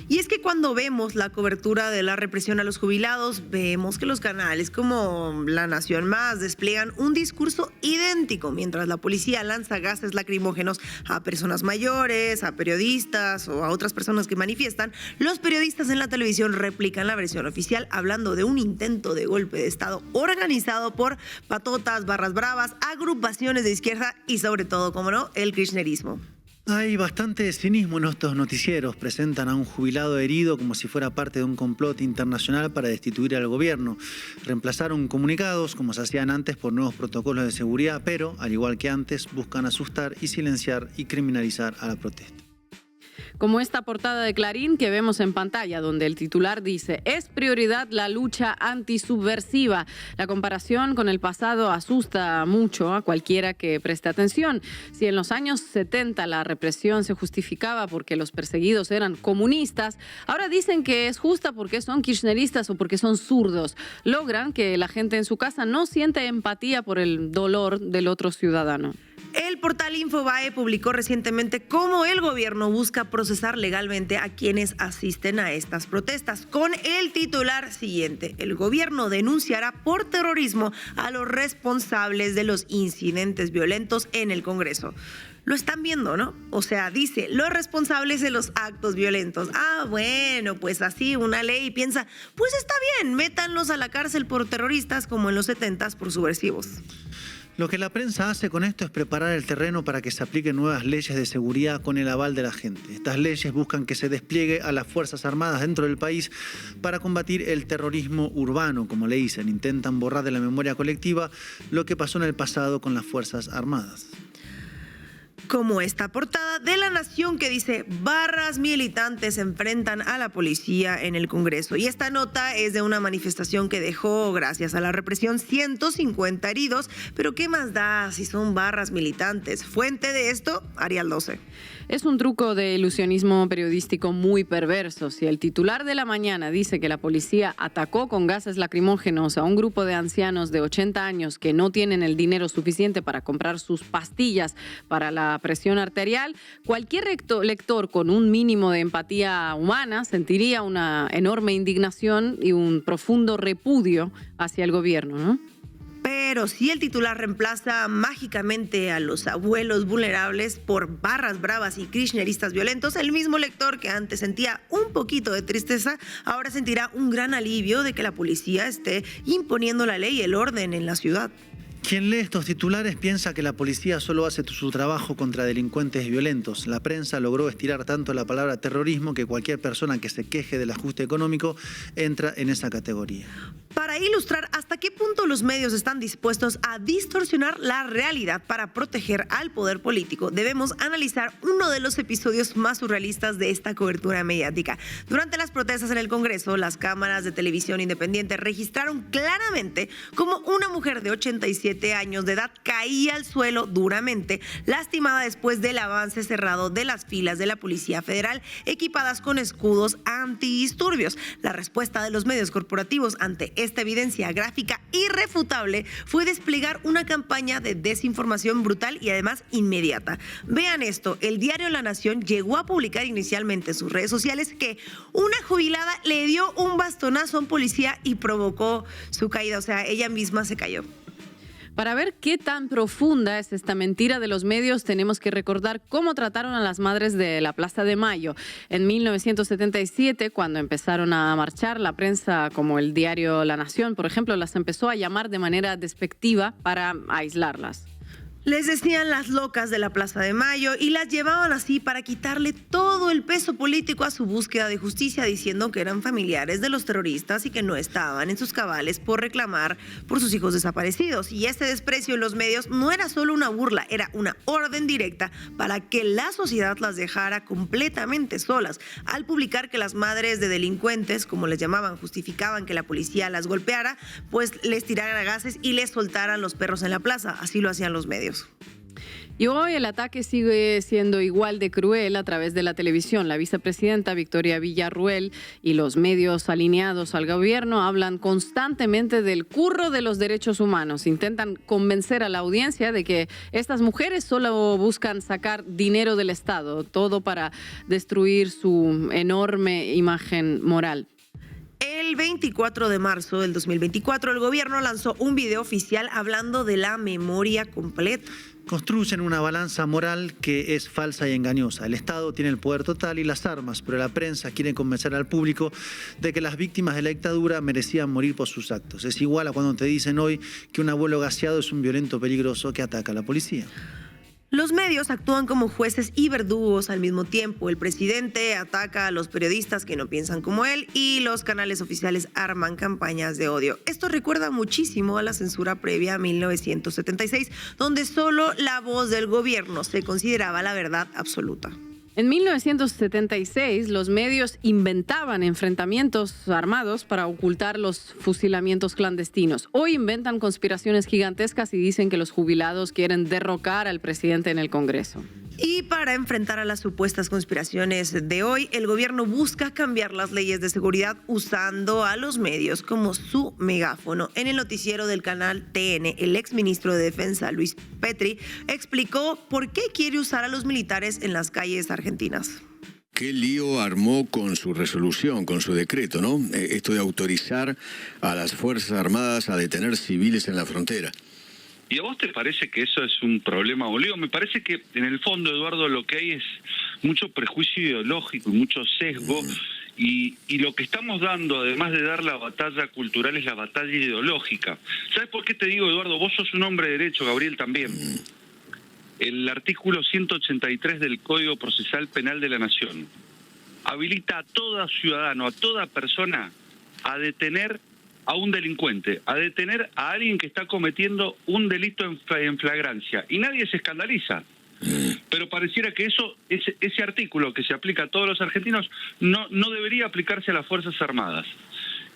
Y es que cuando vemos la cobertura de la represión a los jubilados, vemos que los canales como La Nación Más despliegan un discurso idéntico, mientras la policía lanza gases lacrimógenos a personas mayores, a periodistas o a otras personas que manifiestan. Los periodistas en la televisión replican la versión oficial hablando de un intento de golpe de Estado organizado por patotas, barras bravas, agrupaciones de izquierda y sobre todo, como no, el kirchnerismo. Hay bastante cinismo en estos noticieros. Presentan a un jubilado herido como si fuera parte de un complot internacional para destituir al gobierno. Reemplazaron comunicados, como se hacían antes, por nuevos protocolos de seguridad, pero, al igual que antes, buscan asustar y silenciar y criminalizar a la protesta. Como esta portada de Clarín que vemos en pantalla, donde el titular dice: es prioridad la lucha antisubversiva. La comparación con el pasado asusta mucho a cualquiera que preste atención. Si en los años 70 la represión se justificaba porque los perseguidos eran comunistas, ahora dicen que es justa porque son kirchneristas o porque son zurdos. Logran que la gente en su casa no siente empatía por el dolor del otro ciudadano. El portal Infobae publicó recientemente cómo el gobierno busca procesar legalmente a quienes asisten a estas protestas, con el titular siguiente: el gobierno denunciará por terrorismo a los responsables de los incidentes violentos en el Congreso. Lo están viendo, ¿no? O sea, dice, los responsables de los actos violentos. Ah, bueno, pues así una ley piensa, pues está bien, métanlos a la cárcel por terroristas como en los 70s por subversivos. Lo que la prensa hace con esto es preparar el terreno para que se apliquen nuevas leyes de seguridad con el aval de la gente. Estas leyes buscan que se despliegue a las Fuerzas Armadas dentro del país para combatir el terrorismo urbano, como le dicen. Intentan borrar de la memoria colectiva lo que pasó en el pasado con las Fuerzas Armadas. Como esta portada de La Nación que dice: barras militantes enfrentan a la policía en el Congreso. Y esta nota es de una manifestación que dejó, gracias a la represión, 150 heridos. Pero ¿qué más da si son barras militantes? Fuente de esto, Arial 12. Es un truco de ilusionismo periodístico muy perverso. Si el titular de La Mañana dice que la policía atacó con gases lacrimógenos a un grupo de ancianos de 80 años que no tienen el dinero suficiente para comprar sus pastillas para la presión arterial, cualquier lector con un mínimo de empatía humana sentiría una enorme indignación y un profundo repudio hacia el gobierno, ¿no? Pero si el titular reemplaza mágicamente a los abuelos vulnerables por barras bravas y kirchneristas violentos, el mismo lector que antes sentía un poquito de tristeza, ahora sentirá un gran alivio de que la policía esté imponiendo la ley y el orden en la ciudad. Quien lee estos titulares piensa que la policía solo hace su trabajo contra delincuentes violentos. La prensa logró estirar tanto la palabra terrorismo que cualquier persona que se queje del ajuste económico entra en esa categoría. Para ilustrar hasta qué punto los medios están dispuestos a distorsionar la realidad para proteger al poder político, debemos analizar uno de los episodios más surrealistas de esta cobertura mediática. Durante las protestas en el Congreso, las cámaras de televisión independiente registraron claramente cómo una mujer de 87 años de edad caía al suelo duramente, lastimada después del avance cerrado de las filas de la Policía Federal equipadas con escudos antidisturbios. La respuesta de los medios corporativos ante esta evidencia gráfica irrefutable fue desplegar una campaña de desinformación brutal y además inmediata. Vean esto, el diario La Nación llegó a publicar inicialmente en sus redes sociales que una jubilada le dio un bastonazo a un policía y provocó su caída, o sea, ella misma se cayó. Para ver qué tan profunda es esta mentira de los medios, tenemos que recordar cómo trataron a las madres de la Plaza de Mayo. En 1977, cuando empezaron a marchar, la prensa, como el diario La Nación, por ejemplo, las empezó a llamar de manera despectiva para aislarlas. Les decían las locas de la Plaza de Mayo y las llevaban así para quitarle todo el peso político a su búsqueda de justicia, diciendo que eran familiares de los terroristas y que no estaban en sus cabales por reclamar por sus hijos desaparecidos. Y este desprecio en los medios no era solo una burla, era una orden directa para que la sociedad las dejara completamente solas. Al publicar que las madres de delincuentes, como les llamaban, justificaban que la policía las golpeara, pues les tirara gases y les soltaran los perros en la plaza. Así lo hacían los medios. Y hoy el ataque sigue siendo igual de cruel a través de la televisión. La vicepresidenta Victoria Villarruel y los medios alineados al gobierno hablan constantemente del curro de los derechos humanos. Intentan convencer a la audiencia de que estas mujeres solo buscan sacar dinero del Estado, todo para destruir su enorme imagen moral. El 24 de marzo del 2024, el gobierno lanzó un video oficial hablando de la memoria completa. Construyen una balanza moral que es falsa y engañosa. El Estado tiene el poder total y las armas, pero la prensa quiere convencer al público de que las víctimas de la dictadura merecían morir por sus actos. Es igual a cuando te dicen hoy que un abuelo gaseado es un violento peligroso que ataca a la policía. Los medios actúan como jueces y verdugos al mismo tiempo. El presidente ataca a los periodistas que no piensan como él y los canales oficiales arman campañas de odio. Esto recuerda muchísimo a la censura previa a 1976, donde solo la voz del gobierno se consideraba la verdad absoluta. En 1976, los medios inventaban enfrentamientos armados para ocultar los fusilamientos clandestinos. Hoy inventan conspiraciones gigantescas y dicen que los jubilados quieren derrocar al presidente en el Congreso. Y para enfrentar a las supuestas conspiraciones de hoy, el gobierno busca cambiar las leyes de seguridad usando a los medios como su megáfono. En el noticiero del canal TN, el exministro de Defensa, Luis Petri, explicó por qué quiere usar a los militares en las calles argentinas. ¿Qué lío armó con su resolución, con su decreto, ¿no? Esto de autorizar a las Fuerzas Armadas a detener civiles en la frontera. ¿Y a vos te parece que eso es un problema bolío? Me parece que en el fondo, Eduardo, lo que hay es mucho prejuicio ideológico y mucho sesgo y lo que estamos dando, además de dar la batalla cultural, es la batalla ideológica. ¿Sabes por qué te digo, Eduardo? Vos sos un hombre de derecho, Gabriel también. El artículo 183 del Código Procesal Penal de la Nación habilita a todo ciudadano, a toda persona, a detener a un delincuente, a detener a alguien que está cometiendo un delito en flagrancia. Y nadie se escandaliza. Pero pareciera que ese artículo que se aplica a todos los argentinos no debería aplicarse a las Fuerzas Armadas.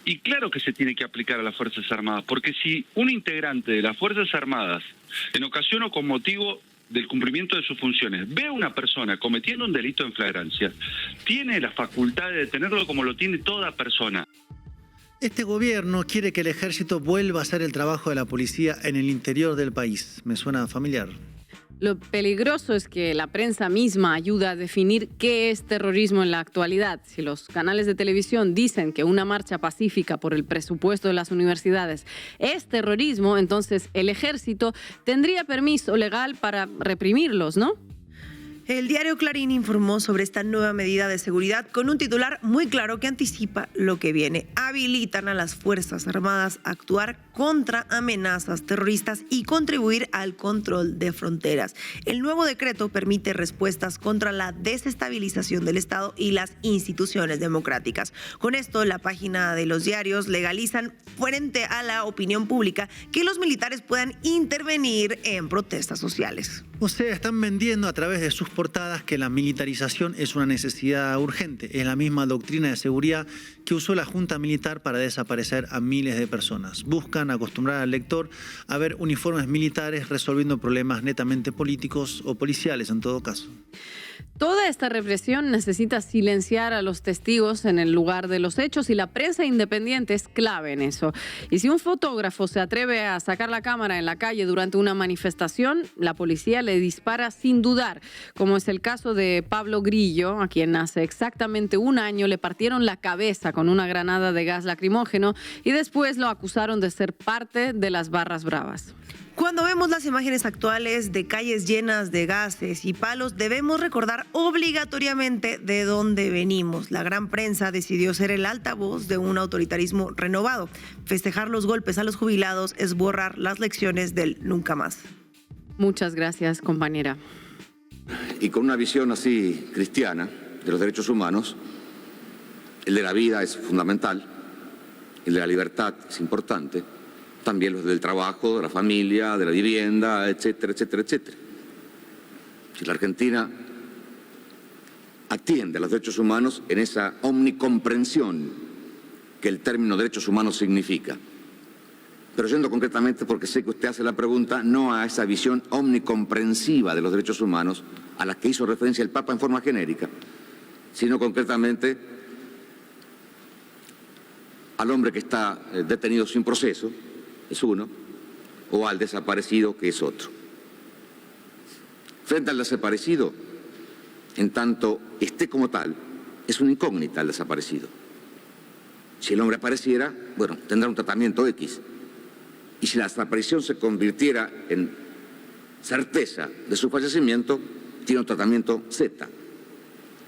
Y claro que se tiene que aplicar a las Fuerzas Armadas, porque si un integrante de las Fuerzas Armadas, en ocasión o con motivo del cumplimiento de sus funciones, ve a una persona cometiendo un delito en flagrancia, tiene la facultad de detenerlo como lo tiene toda persona. Este gobierno quiere que el ejército vuelva a hacer el trabajo de la policía en el interior del país. ¿Me suena familiar? Lo peligroso es que la prensa misma ayuda a definir qué es terrorismo en la actualidad. Si los canales de televisión dicen que una marcha pacífica por el presupuesto de las universidades es terrorismo, entonces el ejército tendría permiso legal para reprimirlos, ¿no? El diario Clarín informó sobre esta nueva medida de seguridad con un titular muy claro que anticipa lo que viene. Habilitan a las Fuerzas Armadas a actuar contra amenazas terroristas y contribuir al control de fronteras. El nuevo decreto permite respuestas contra la desestabilización del Estado y las instituciones democráticas. Con esto, la página de los diarios legalizan frente a la opinión pública que los militares puedan intervenir en protestas sociales. O sea, están vendiendo a través de sus portadas que la militarización es una necesidad urgente. Es la misma doctrina de seguridad que usó la Junta Militar para desaparecer a miles de personas. Buscan acostumbrar al lector a ver uniformes militares resolviendo problemas netamente políticos o policiales en todo caso. Toda esta represión necesita silenciar a los testigos en el lugar de los hechos y la prensa independiente es clave en eso. Y si un fotógrafo se atreve a sacar la cámara en la calle durante una manifestación, la policía le dispara sin dudar, como es el caso de Pablo Grillo, a quien hace exactamente un año le partieron la cabeza con una granada de gas lacrimógeno y después lo acusaron de ser parte de las Barras Bravas. Cuando vemos las imágenes actuales de calles llenas de gases y palos, debemos recordar obligatoriamente de dónde venimos. La gran prensa decidió ser el altavoz de un autoritarismo renovado. Festejar los golpes a los jubilados es borrar las lecciones del nunca más. Muchas gracias, compañera. Y con una visión así cristiana de los derechos humanos, el de la vida es fundamental, el de la libertad es importante, también los del trabajo, de la familia, de la vivienda, etcétera, etcétera, etcétera. Si la Argentina atiende a los derechos humanos en esa omnicomprensión que el término derechos humanos significa. Pero yendo concretamente, porque sé que usted hace la pregunta, no a esa visión omnicomprensiva de los derechos humanos a la que hizo referencia el Papa en forma genérica, sino concretamente al hombre que está detenido sin proceso, es uno, o al desaparecido, que es otro. Frente al desaparecido, en tanto esté como tal, es una incógnita el desaparecido. Si el hombre apareciera, bueno, tendrá un tratamiento X. Y si la desaparición se convirtiera en certeza de su fallecimiento, tiene un tratamiento Z.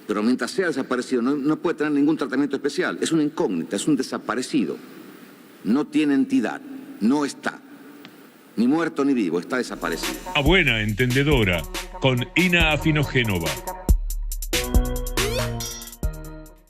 Pero mientras sea desaparecido, no puede tener ningún tratamiento especial. Es una incógnita, es un desaparecido. No tiene entidad, no está. Ni muerto ni vivo, está desaparecido. A buena entendedora, con Ina Afinogénova.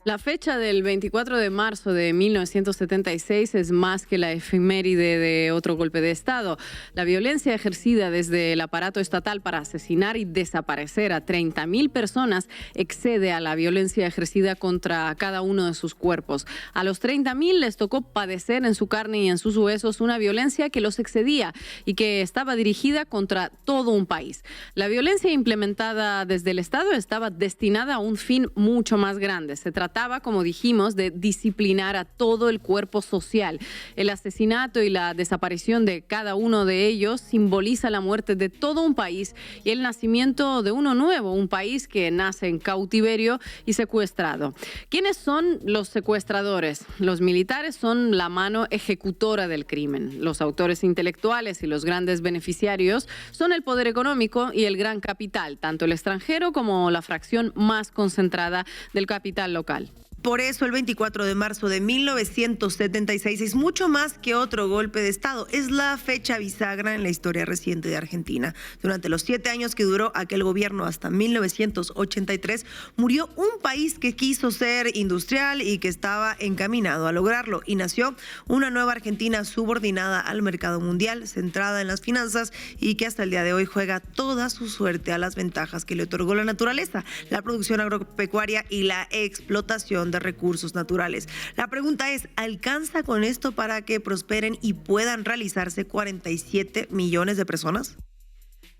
La fecha del 24 de marzo de 1976 es más que la efeméride de otro golpe de Estado. La violencia ejercida desde el aparato estatal para asesinar y desaparecer a 30.000 personas excede a la violencia ejercida contra cada uno de sus cuerpos. A los 30.000 les tocó padecer en su carne y en sus huesos una violencia que los excedía y que estaba dirigida contra todo un país. La violencia implementada desde el Estado estaba destinada a un fin mucho más grande. Se trataba, como dijimos, de disciplinar a todo el cuerpo social. El asesinato y la desaparición de cada uno de ellos simboliza la muerte de todo un país y el nacimiento de uno nuevo, un país que nace en cautiverio y secuestrado. ¿Quiénes son los secuestradores? Los militares son la mano ejecutora del crimen. Los autores intelectuales y los grandes beneficiarios son el poder económico y el gran capital, tanto el extranjero como la fracción más concentrada del capital local. Por eso el 24 de marzo de 1976 es mucho más que otro golpe de Estado. Es la fecha bisagra en la historia reciente de Argentina. Durante los 7 años que duró aquel gobierno hasta 1983, murió un país que quiso ser industrial y que estaba encaminado a lograrlo. Y nació una nueva Argentina subordinada al mercado mundial, centrada en las finanzas y que hasta el día de hoy juega toda su suerte a las ventajas que le otorgó la naturaleza, la producción agropecuaria y la explotación de recursos naturales. La pregunta es, ¿alcanza con esto para que prosperen y puedan realizarse 47 millones de personas?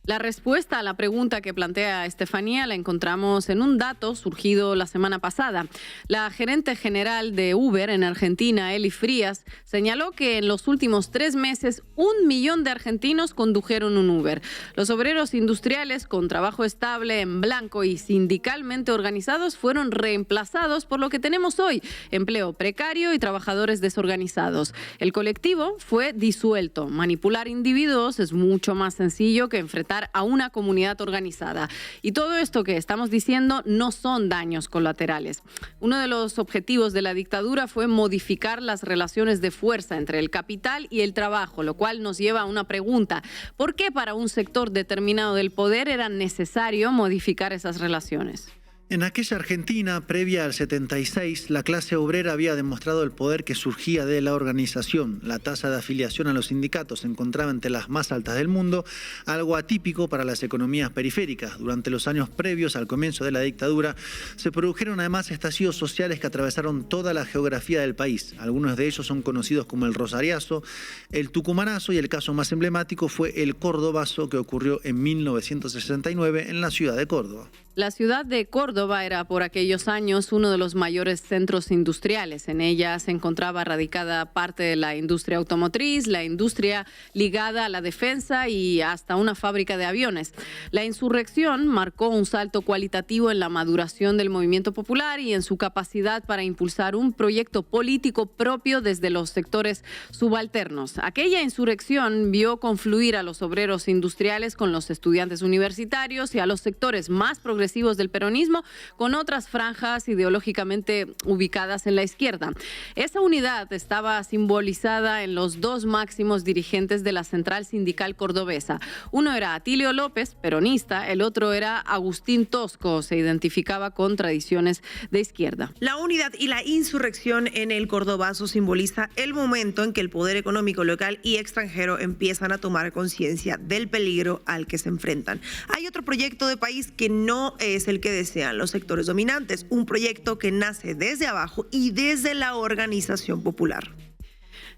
La respuesta a la pregunta que plantea Estefanía la encontramos en un dato surgido la semana pasada. La gerente general de Uber en Argentina, Eli Frías, señaló que en los últimos 3 meses 1 millón de argentinos condujeron un Uber. Los obreros industriales con trabajo estable en blanco y sindicalmente organizados fueron reemplazados por lo que tenemos hoy, empleo precario y trabajadores desorganizados. El colectivo fue disuelto. Manipular individuos es mucho más sencillo que enfrentar a una comunidad organizada. Y todo esto que estamos diciendo no son daños colaterales. Uno de los objetivos de la dictadura fue modificar las relaciones de fuerza entre el capital y el trabajo, lo cual nos lleva a una pregunta. ¿Por qué para un sector determinado del poder era necesario modificar esas relaciones? En aquella Argentina, previa al 76, la clase obrera había demostrado el poder que surgía de la organización. La tasa de afiliación a los sindicatos se encontraba entre las más altas del mundo, algo atípico para las economías periféricas. Durante los años previos al comienzo de la dictadura, se produjeron además estallidos sociales que atravesaron toda la geografía del país. Algunos de ellos son conocidos como el Rosariazo, el Tucumanazo y el caso más emblemático fue el Cordobazo, que ocurrió en 1969 en la ciudad de Córdoba. La ciudad de Córdoba era por aquellos años uno de los mayores centros industriales. En ella se encontraba radicada parte de la industria automotriz, la industria ligada a la defensa y hasta una fábrica de aviones. La insurrección marcó un salto cualitativo en la maduración del movimiento popular y en su capacidad para impulsar un proyecto político propio desde los sectores subalternos. Aquella insurrección vio confluir a los obreros industriales con los estudiantes universitarios y a los sectores más progresivos del peronismo con otras franjas ideológicamente ubicadas en la izquierda. Esa unidad estaba simbolizada en los dos máximos dirigentes de la central sindical cordobesa. Uno era Atilio López, peronista, el otro era Agustín Tosco, se identificaba con tradiciones de izquierda. La unidad y la insurrección en el Cordobazo simboliza el momento en que el poder económico local y extranjero empiezan a tomar conciencia del peligro al que se enfrentan. Hay otro proyecto de país que no es el que desean los sectores dominantes, un proyecto que nace desde abajo y desde la organización popular.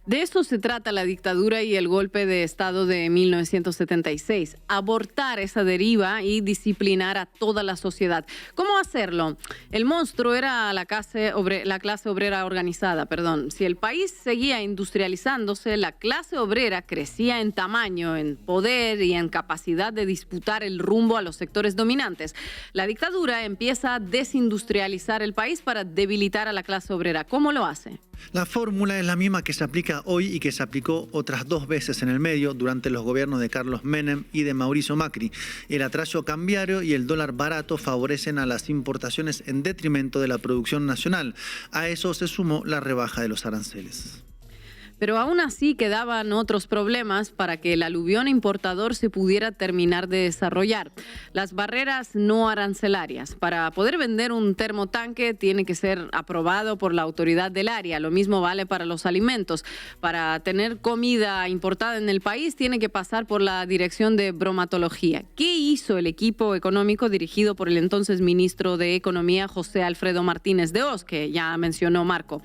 De eso se trata la dictadura y el golpe de Estado de 1976, abortar esa deriva y disciplinar a toda la sociedad. ¿Cómo hacerlo? El monstruo era la clase obrera organizada. Si el país seguía industrializándose, la clase obrera crecía en tamaño, en poder y en capacidad de disputar el rumbo a los sectores dominantes. La dictadura empieza a desindustrializar el país para debilitar a la clase obrera. ¿Cómo lo hace? La fórmula es la misma que se aplica hoy y que se aplicó otras 2 veces en el medio durante los gobiernos de Carlos Menem y de Mauricio Macri. El atraso cambiario y el dólar barato favorecen a las importaciones en detrimento de la producción nacional. A eso se sumó la rebaja de los aranceles. Pero aún así quedaban otros problemas para que el aluvión importador se pudiera terminar de desarrollar. Las barreras no arancelarias. Para poder vender un termotanque tiene que ser aprobado por la autoridad del área. Lo mismo vale para los alimentos. Para tener comida importada en el país tiene que pasar por la Dirección de Bromatología. ¿Qué hizo el equipo económico dirigido por el entonces ministro de Economía, José Alfredo Martínez de Hoz, que ya mencionó Marco?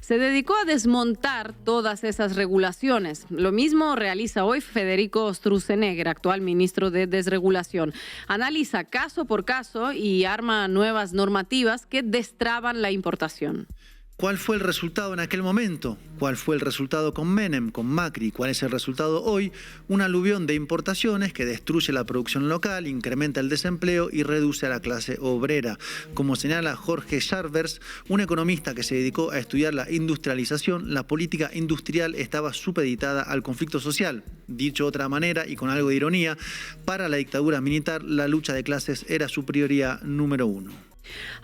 Se dedicó a desmontar todas esas regulaciones. Lo mismo realiza hoy Federico Sturzenegger, actual ministro de Desregulación. Analiza caso por caso y arma nuevas normativas que destraban la importación. ¿Cuál fue el resultado en aquel momento? ¿Cuál fue el resultado con Menem, con Macri? ¿Cuál es el resultado hoy? Un aluvión de importaciones que destruye la producción local, incrementa el desempleo y reduce a la clase obrera. Como señala Jorge Scharvers, un economista que se dedicó a estudiar la industrialización, la política industrial estaba supeditada al conflicto social. Dicho de otra manera y con algo de ironía, para la dictadura militar la lucha de clases era su prioridad número 1.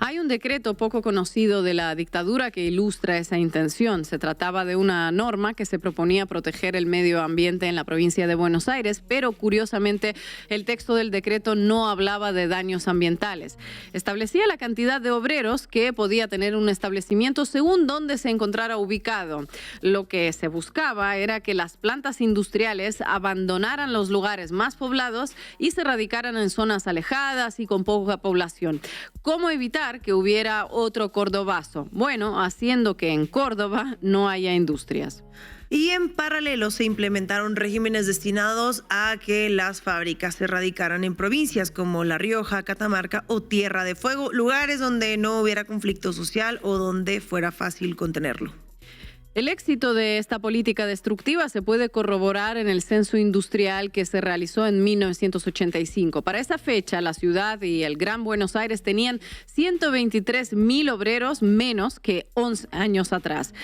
Hay un decreto poco conocido de la dictadura que ilustra esa intención. Se trataba de una norma que se proponía proteger el medio ambiente en la provincia de Buenos Aires, pero curiosamente el texto del decreto no hablaba de daños ambientales. Establecía la cantidad de obreros que podía tener un establecimiento según dónde se encontrara ubicado. Lo que se buscaba era que las plantas industriales abandonaran los lugares más poblados y se radicaran en zonas alejadas y con poca población. ¿Cómo evitar que hubiera otro Cordobazo? Bueno, haciendo que en Córdoba no haya industrias. Y en paralelo se implementaron regímenes destinados a que las fábricas se radicaran en provincias como La Rioja, Catamarca o Tierra de Fuego, lugares donde no hubiera conflicto social o donde fuera fácil contenerlo. El éxito de esta política destructiva se puede corroborar en el censo industrial que se realizó en 1985. Para esa fecha, la ciudad y el Gran Buenos Aires tenían 123.000 obreros menos que 11 años atrás.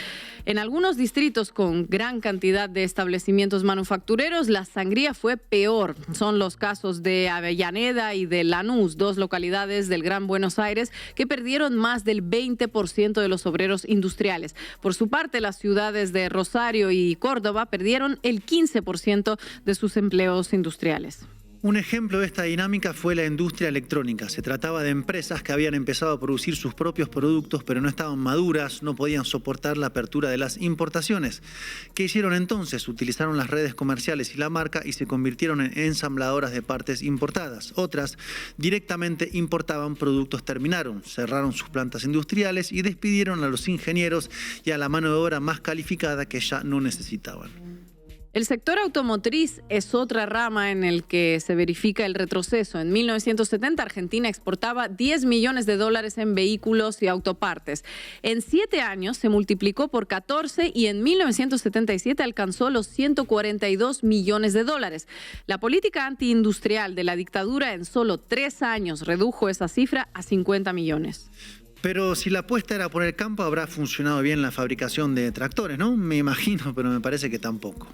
En algunos distritos con gran cantidad de establecimientos manufactureros, la sangría fue peor. Son los casos de Avellaneda y de Lanús, 2 localidades del Gran Buenos Aires que perdieron más del 20% de los obreros industriales. Por su parte, las ciudades de Rosario y Córdoba perdieron el 15% de sus empleos industriales. Un ejemplo de esta dinámica fue la industria electrónica. Se trataba de empresas que habían empezado a producir sus propios productos, pero no estaban maduras, no podían soportar la apertura de las importaciones. ¿Qué hicieron entonces? Utilizaron las redes comerciales y la marca y se convirtieron en ensambladoras de partes importadas. Otras directamente importaban productos terminados, cerraron sus plantas industriales y despidieron a los ingenieros y a la mano de obra más calificada que ya no necesitaban. El sector automotriz es otra rama en el que se verifica el retroceso. En 1970, Argentina exportaba $10 millones en vehículos y autopartes. En 7 años se multiplicó por 14 y en 1977 alcanzó los $142 millones. La política antiindustrial de la dictadura en solo 3 años redujo esa cifra a 50 millones. Pero si la apuesta era por el campo, habrá funcionado bien la fabricación de tractores, ¿no? Me imagino, pero me parece que tampoco.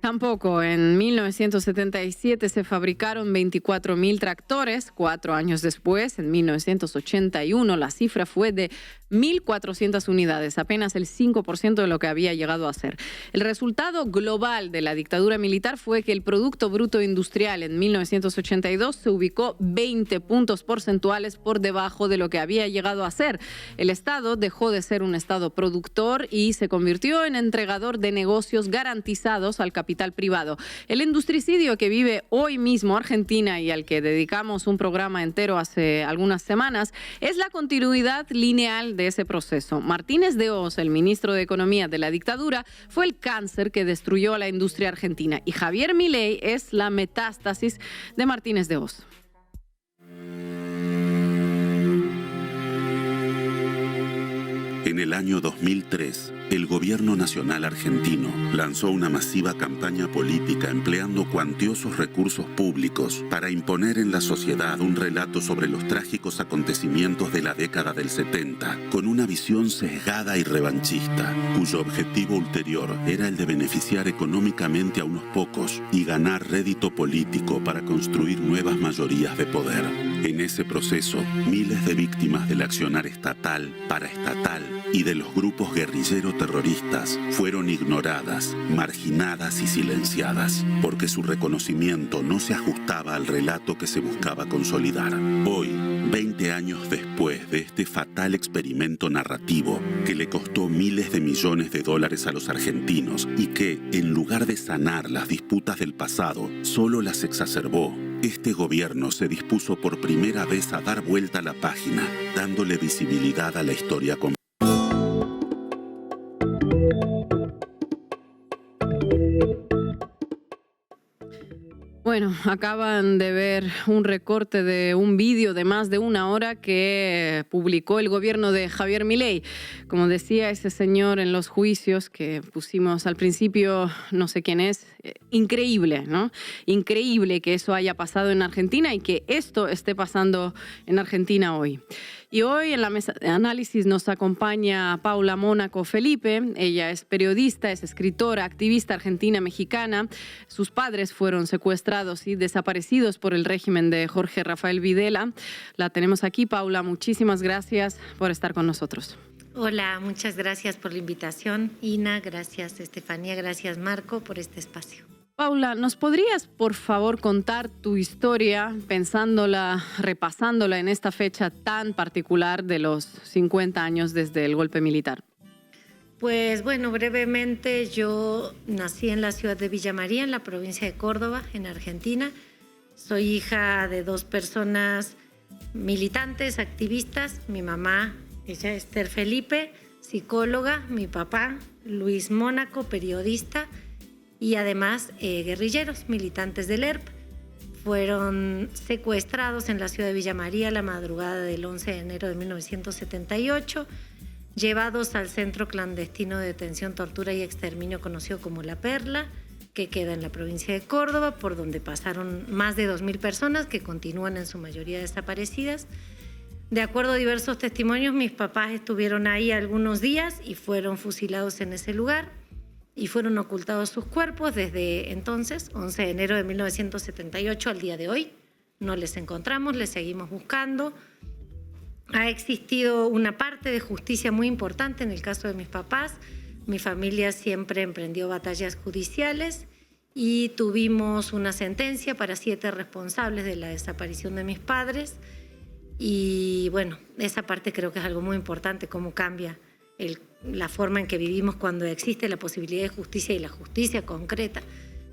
Tampoco. En 1977 se fabricaron 24.000 tractores. 4 años después, en 1981, la cifra fue de 1.400 unidades, apenas el 5% de lo que había llegado a ser. El resultado global de la dictadura militar fue que el Producto Bruto Industrial en 1982 se ubicó 20 puntos porcentuales por debajo de lo que había llegado a ser. El Estado dejó de ser un Estado productor y se convirtió en entregador de negocios garantizados al capital privado. El industricidio que vive hoy mismo Argentina y al que dedicamos un programa entero hace algunas semanas es la continuidad lineal de ese proceso. Martínez de Hoz, el ministro de Economía de la dictadura, fue el cáncer que destruyó a la industria argentina y Javier Milei es la metástasis de Martínez de Hoz. En el año 2003, el gobierno nacional argentino lanzó una masiva campaña política empleando cuantiosos recursos públicos para imponer en la sociedad un relato sobre los trágicos acontecimientos de la década del 70, con una visión sesgada y revanchista, cuyo objetivo ulterior era el de beneficiar económicamente a unos pocos y ganar rédito político para construir nuevas mayorías de poder. En ese proceso, miles de víctimas del accionar estatal, paraestatal y de los grupos guerrilleros terroristas fueron ignoradas, marginadas y silenciadas, porque su reconocimiento no se ajustaba al relato que se buscaba consolidar. Hoy, 20 años después de este fatal experimento narrativo que le costó miles de millones de dólares a los argentinos y que, en lugar de sanar las disputas del pasado, solo las exacerbó, este gobierno se dispuso por primera vez a dar vuelta a la página, dándole visibilidad a la historia completa. Bueno, acaban de ver un recorte de un vídeo de más de 1 hora que publicó el gobierno de Javier Milei. Como decía ese señor en los juicios que pusimos al principio, no sé quién es, increíble, ¿no? Increíble que eso haya pasado en Argentina y que esto esté pasando en Argentina hoy. Y hoy en la mesa de análisis nos acompaña Paula Mónaco Felipe. Ella es periodista, es escritora, activista argentina mexicana. Sus padres fueron secuestrados y desaparecidos por el régimen de Jorge Rafael Videla. La tenemos aquí. Paula, muchísimas gracias por estar con nosotros. Hola, muchas gracias por la invitación. Ina, gracias Estefanía, gracias Marco por este espacio. Paula, ¿nos podrías, por favor, contar tu historia, pensándola, repasándola en esta fecha tan particular de los 50 años desde el golpe militar? Pues bueno, brevemente, yo nací en la ciudad de Villa María, en la provincia de Córdoba, en Argentina. Soy hija de 2 personas militantes, activistas. Mi mamá, ella Esther Felipe, psicóloga. Mi papá, Luis Mónaco, periodista. Y además guerrilleros, militantes del ERP, fueron secuestrados en la ciudad de Villa María la madrugada del 11 de enero de 1978, llevados al centro clandestino de detención, tortura y exterminio conocido como La Perla, que queda en la provincia de Córdoba, por donde pasaron más de 2.000 personas que continúan en su mayoría desaparecidas. De acuerdo a diversos testimonios, mis papás estuvieron ahí algunos días y fueron fusilados en ese lugar. Y fueron ocultados sus cuerpos desde entonces, 11 de enero de 1978 al día de hoy. No les encontramos, les seguimos buscando. Ha existido una parte de justicia muy importante en el caso de mis papás. Mi familia siempre emprendió batallas judiciales y tuvimos una sentencia para 7 responsables de la desaparición de mis padres. Y bueno, esa parte creo que es algo muy importante, cómo cambia la forma en que vivimos cuando existe la posibilidad de justicia y la justicia concreta,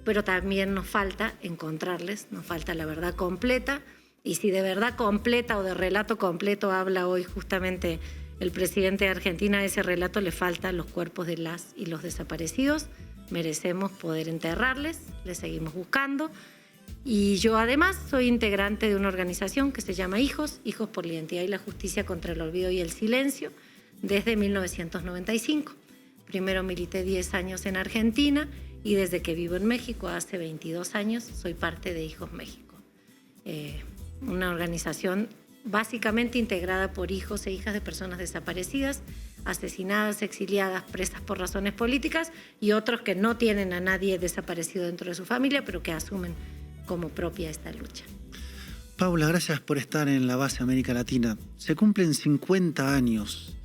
pero también nos falta encontrarles, nos falta la verdad completa, y si de verdad completa o de relato completo habla hoy justamente el presidente de Argentina, a ese relato le faltan los cuerpos de las y los desaparecidos. Merecemos poder enterrarles, les seguimos buscando. Y yo además soy integrante de una organización que se llama Hijos por la Identidad y la Justicia contra el Olvido y el Silencio, desde 1995. Primero milité 10 años en Argentina y desde que vivo en México, hace 22 años, soy parte de Hijos México. Una organización básicamente integrada por hijos e hijas de personas desaparecidas, asesinadas, exiliadas, presas por razones políticas, y otros que no tienen a nadie desaparecido dentro de su familia, pero que asumen como propia esta lucha. Paula, gracias por estar en la base América Latina. Se cumplen 50 años.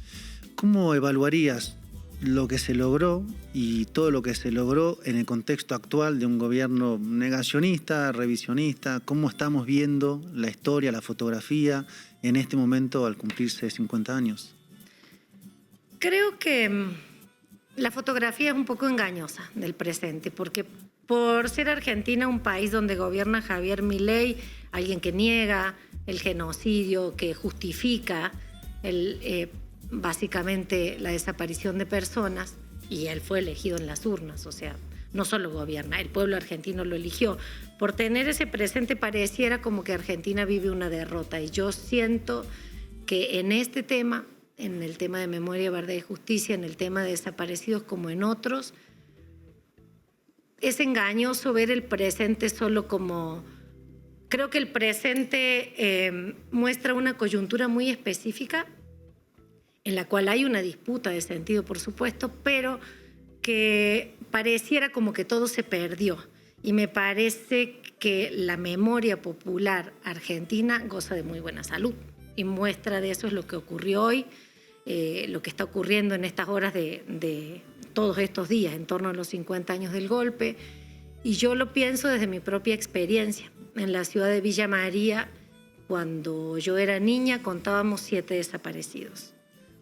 ¿Cómo evaluarías lo que se logró y todo lo que se logró en el contexto actual de un gobierno negacionista, revisionista? ¿Cómo estamos viendo la historia, la fotografía en este momento al cumplirse 50 años? Creo que la fotografía es un poco engañosa del presente, porque por ser Argentina un país donde gobierna Javier Milei, alguien que niega el genocidio, que justifica básicamente la desaparición de personas, y él fue elegido en las urnas, o sea, no solo gobierna, el pueblo argentino lo eligió. Por tener ese presente pareciera como que Argentina vive una derrota, y yo siento que en este tema, en el tema de memoria, verdad y justicia, en el tema de desaparecidos como en otros, es engañoso ver el presente solo como... Creo que el presente muestra una coyuntura muy específica en la cual hay una disputa de sentido, por supuesto, pero que pareciera como que todo se perdió. Y me parece que la memoria popular argentina goza de muy buena salud. Y muestra de eso es lo que ocurrió hoy, lo que está ocurriendo en estas horas de todos estos días, en torno a los 50 años del golpe. Y yo lo pienso desde mi propia experiencia. En la ciudad de Villa María, cuando yo era niña, contábamos 7 desaparecidos.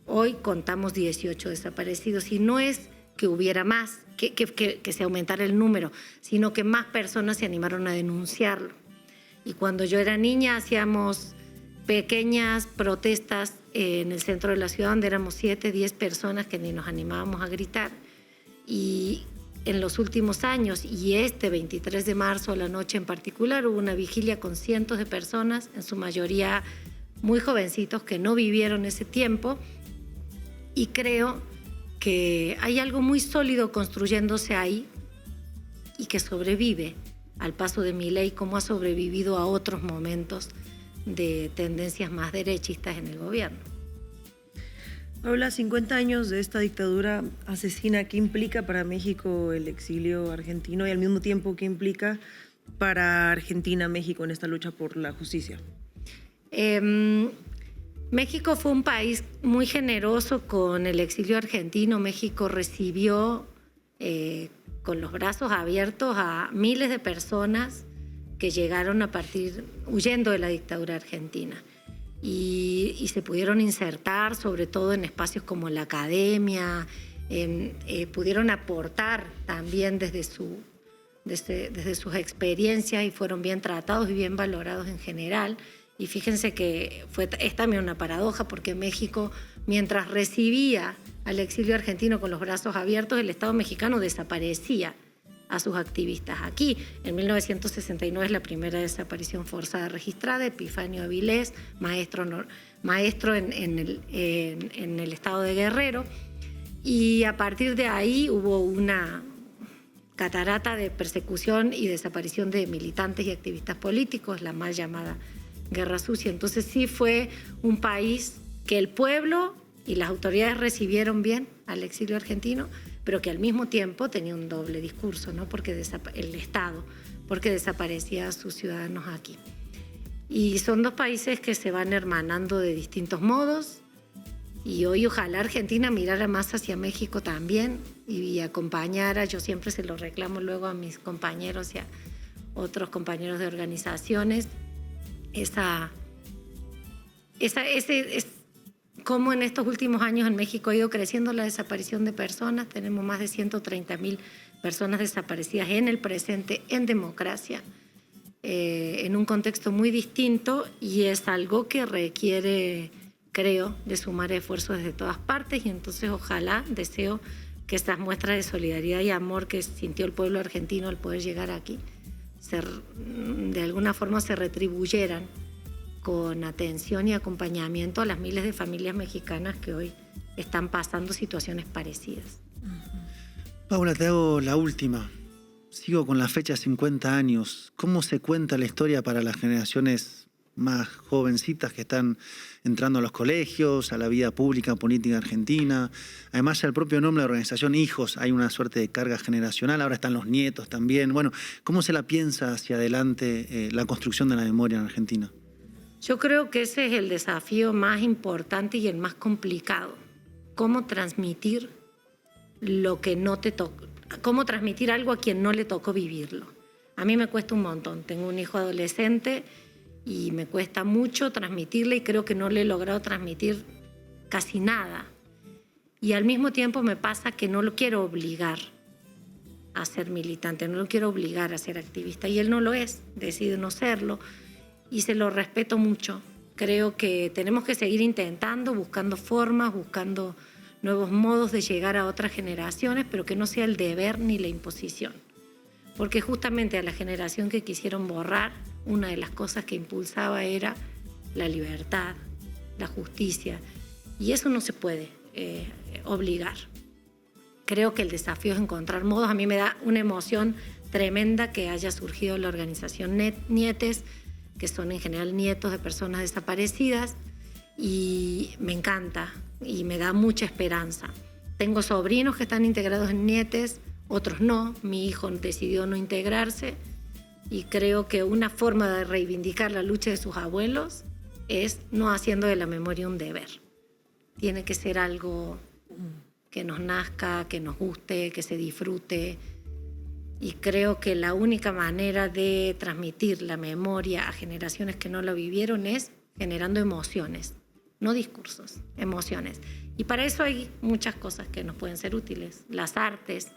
Hoy contamos 18 desaparecidos, y no es que hubiera más, que se aumentara el número, sino que más personas se animaron a denunciarlo. Y cuando yo era niña hacíamos pequeñas protestas en el centro de la ciudad, donde éramos 7, 10 personas que ni nos animábamos a gritar. Y en los últimos años, y este 23 de marzo a la noche en particular, hubo una vigilia con cientos de personas, en su mayoría muy jovencitos que no vivieron ese tiempo, y creo que hay algo muy sólido construyéndose ahí y que sobrevive al paso de Milei, como ha sobrevivido a otros momentos de tendencias más derechistas en el gobierno. Paula, 50 años de esta dictadura asesina, ¿qué implica para México el exilio argentino y al mismo tiempo qué implica para Argentina, México en esta lucha por la justicia? México fue un país muy generoso con el exilio argentino. México recibió con los brazos abiertos a miles de personas que llegaron huyendo de la dictadura argentina. Y se pudieron insertar sobre todo en espacios como la academia, pudieron aportar también desde sus experiencias, y fueron bien tratados y bien valorados en general. Y fíjense que es también una paradoja, porque México, mientras recibía al exilio argentino con los brazos abiertos, el Estado mexicano desaparecía a sus activistas. Aquí, en 1969, es la primera desaparición forzada registrada, Epifanio Avilés, maestro en el estado de Guerrero, y a partir de ahí hubo una catarata de persecución y desaparición de militantes y activistas políticos, la mal llamada Guerra Sucia. Entonces sí fue un país que el pueblo y las autoridades recibieron bien al exilio argentino, pero que al mismo tiempo tenía un doble discurso, ¿no? Porque el Estado, porque desaparecía a sus ciudadanos aquí. Y son dos países que se van hermanando de distintos modos, y hoy ojalá Argentina mirara más hacia México también y acompañara. Yo siempre se lo reclamo luego a mis compañeros y a otros compañeros de organizaciones, cómo en estos últimos años en México ha ido creciendo la desaparición de personas. Tenemos más de 130.000 personas desaparecidas en el presente, en democracia, en un contexto muy distinto, y es algo que requiere, creo, de sumar esfuerzos desde todas partes. Y entonces ojalá, deseo que estas muestras de solidaridad y amor que sintió el pueblo argentino al poder llegar aquí, de alguna forma se retribuyeran con atención y acompañamiento a las miles de familias mexicanas que hoy están pasando situaciones parecidas. Paula, te hago la última. Sigo con la fecha 50 años. ¿Cómo se cuenta la historia para las generaciones más jovencitas que están entrando a los colegios, a la vida pública, política argentina. Además, ya el propio nombre de la organización, Hijos, hay una suerte de carga generacional. Ahora están los nietos también. Bueno, ¿cómo se la piensa hacia adelante la construcción de la memoria en Argentina? Yo creo que ese es el desafío más importante y el más complicado. Cómo transmitir lo que no te tocó, cómo transmitir algo a quien no le tocó vivirlo. A mí me cuesta un montón. Tengo un hijo adolescente y me cuesta mucho transmitirle y creo que no le he logrado transmitir casi nada. Y al mismo tiempo me pasa que no lo quiero obligar a ser militante, no lo quiero obligar a ser activista. Y él no lo es, decide no serlo y se lo respeto mucho. Creo que tenemos que seguir intentando, buscando formas, buscando nuevos modos de llegar a otras generaciones, pero que no sea el deber ni la imposición. Porque justamente a la generación que quisieron borrar, una de las cosas que impulsaba era la libertad, la justicia, y eso no se puede obligar. Creo que el desafío es encontrar modos. A mí me da una emoción tremenda que haya surgido la organización Nietes, que son en general nietos de personas desaparecidas, y me encanta y me da mucha esperanza. Tengo sobrinos que están integrados en Nietes, otros no. Mi hijo decidió no integrarse y creo que una forma de reivindicar la lucha de sus abuelos es no haciendo de la memoria un deber. Tiene que ser algo que nos nazca, que nos guste, que se disfrute. Y creo que la única manera de transmitir la memoria a generaciones que no lo vivieron es generando emociones, no discursos, emociones. Y para eso hay muchas cosas que nos pueden ser útiles. Las artes,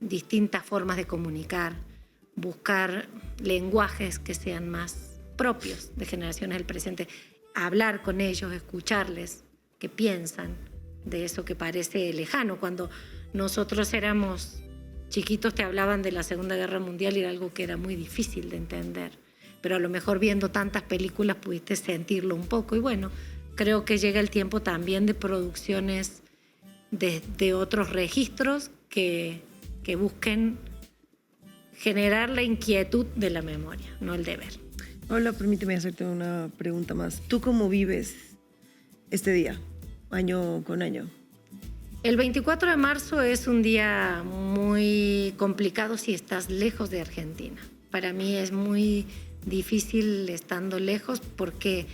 distintas formas de comunicar, buscar lenguajes que sean más propios de generaciones del presente, hablar con ellos, escucharles, qué piensan de eso que parece lejano. Cuando nosotros éramos chiquitos te hablaban de la Segunda Guerra Mundial y era algo que era muy difícil de entender, pero a lo mejor viendo tantas películas pudiste sentirlo un poco. Y bueno, creo que llega el tiempo también de producciones de otros registros que busquen generar la inquietud de la memoria, no el deber. Hola, permíteme hacerte una pregunta más. ¿Tú cómo vives este día, año con año? El 24 de marzo es un día muy complicado si estás lejos de Argentina. Para mí es muy difícil estando lejos porque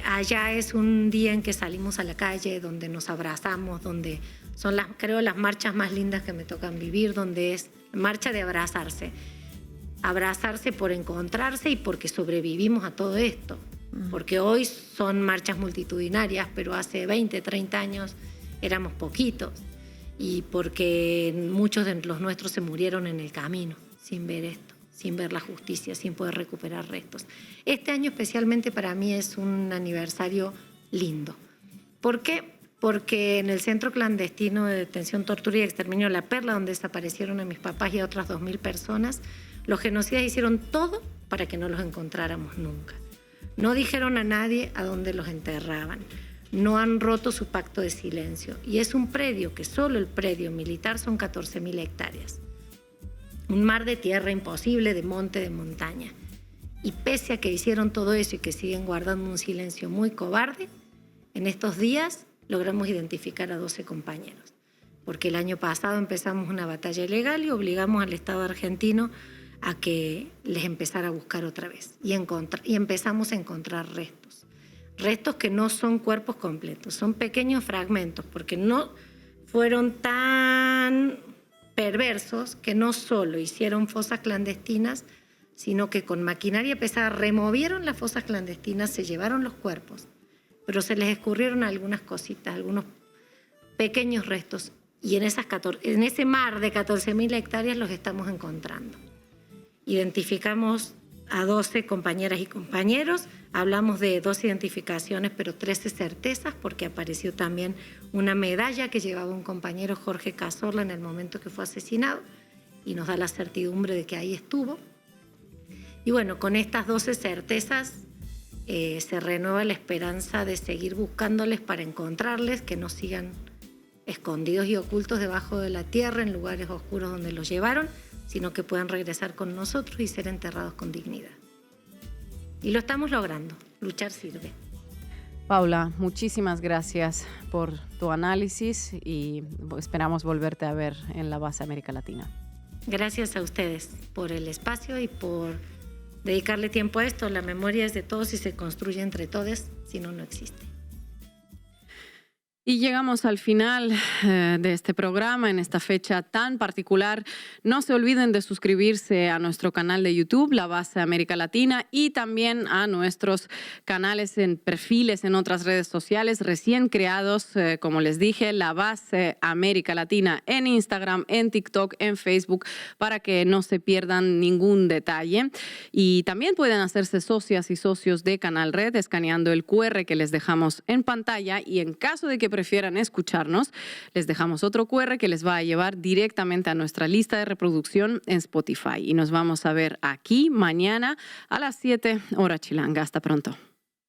allá es un día en que salimos a la calle, donde nos abrazamos, donde son creo las marchas más lindas que me tocan vivir, donde es marcha de abrazarse. Abrazarse por encontrarse y porque sobrevivimos a todo esto. Porque hoy son marchas multitudinarias, pero hace 20, 30 años éramos poquitos. Y porque muchos de los nuestros se murieron en el camino, sin ver esto, sin ver la justicia, sin poder recuperar restos. Este año especialmente para mí es un aniversario lindo. ¿Por qué? Porque en el centro clandestino de detención, tortura y exterminio La Perla, donde desaparecieron a mis papás y a otras 2.000 personas, los genocidas hicieron todo para que no los encontráramos nunca. No dijeron a nadie a dónde los enterraban. No han roto su pacto de silencio. Y es un predio que solo el predio militar son 14.000 hectáreas. Un mar de tierra imposible, de monte, de montaña. Y pese a que hicieron todo eso y que siguen guardando un silencio muy cobarde, en estos días logramos identificar a 12 compañeros. Porque el año pasado empezamos una batalla ilegal y obligamos al Estado argentino a que les empezara a buscar otra vez. Y empezamos a encontrar restos. Restos que no son cuerpos completos, son pequeños fragmentos, porque no fueron tan perversos que no solo hicieron fosas clandestinas, sino que con maquinaria pesada removieron las fosas clandestinas, se llevaron los cuerpos, pero se les escurrieron algunas cositas, algunos pequeños restos. Y en ese mar de 14.000 hectáreas los estamos encontrando. Identificamos a 12 compañeras y compañeros, hablamos de 2 identificaciones, pero 13 certezas, porque apareció también una medalla que llevaba un compañero, Jorge Cazorla, en el momento que fue asesinado, y nos da la certidumbre de que ahí estuvo. Y bueno, con estas 12 certezas se renueva la esperanza de seguir buscándoles para encontrarles, que no sigan escondidos y ocultos debajo de la tierra, en lugares oscuros donde los llevaron, sino que puedan regresar con nosotros y ser enterrados con dignidad. Y lo estamos logrando. Luchar sirve. Paula, muchísimas gracias por tu análisis y esperamos volverte a ver en la base América Latina. Gracias a ustedes por el espacio y por dedicarle tiempo a esto. La memoria es de todos y se construye entre todos, si no, no existe. Y llegamos al final de este programa en esta fecha tan particular. No se olviden de suscribirse a nuestro canal de YouTube, La Base América Latina, y también a nuestros canales en perfiles en otras redes sociales recién creados, como les dije, La Base América Latina en Instagram, en TikTok, en Facebook, para que no se pierdan ningún detalle. Y también pueden hacerse socias y socios de Canal Red escaneando el QR que les dejamos en pantalla, y en caso de que prefieran escucharnos, les dejamos otro QR que les va a llevar directamente a nuestra lista de reproducción en Spotify. Y nos vamos a ver aquí mañana a las 7 hora chilanga. Hasta pronto.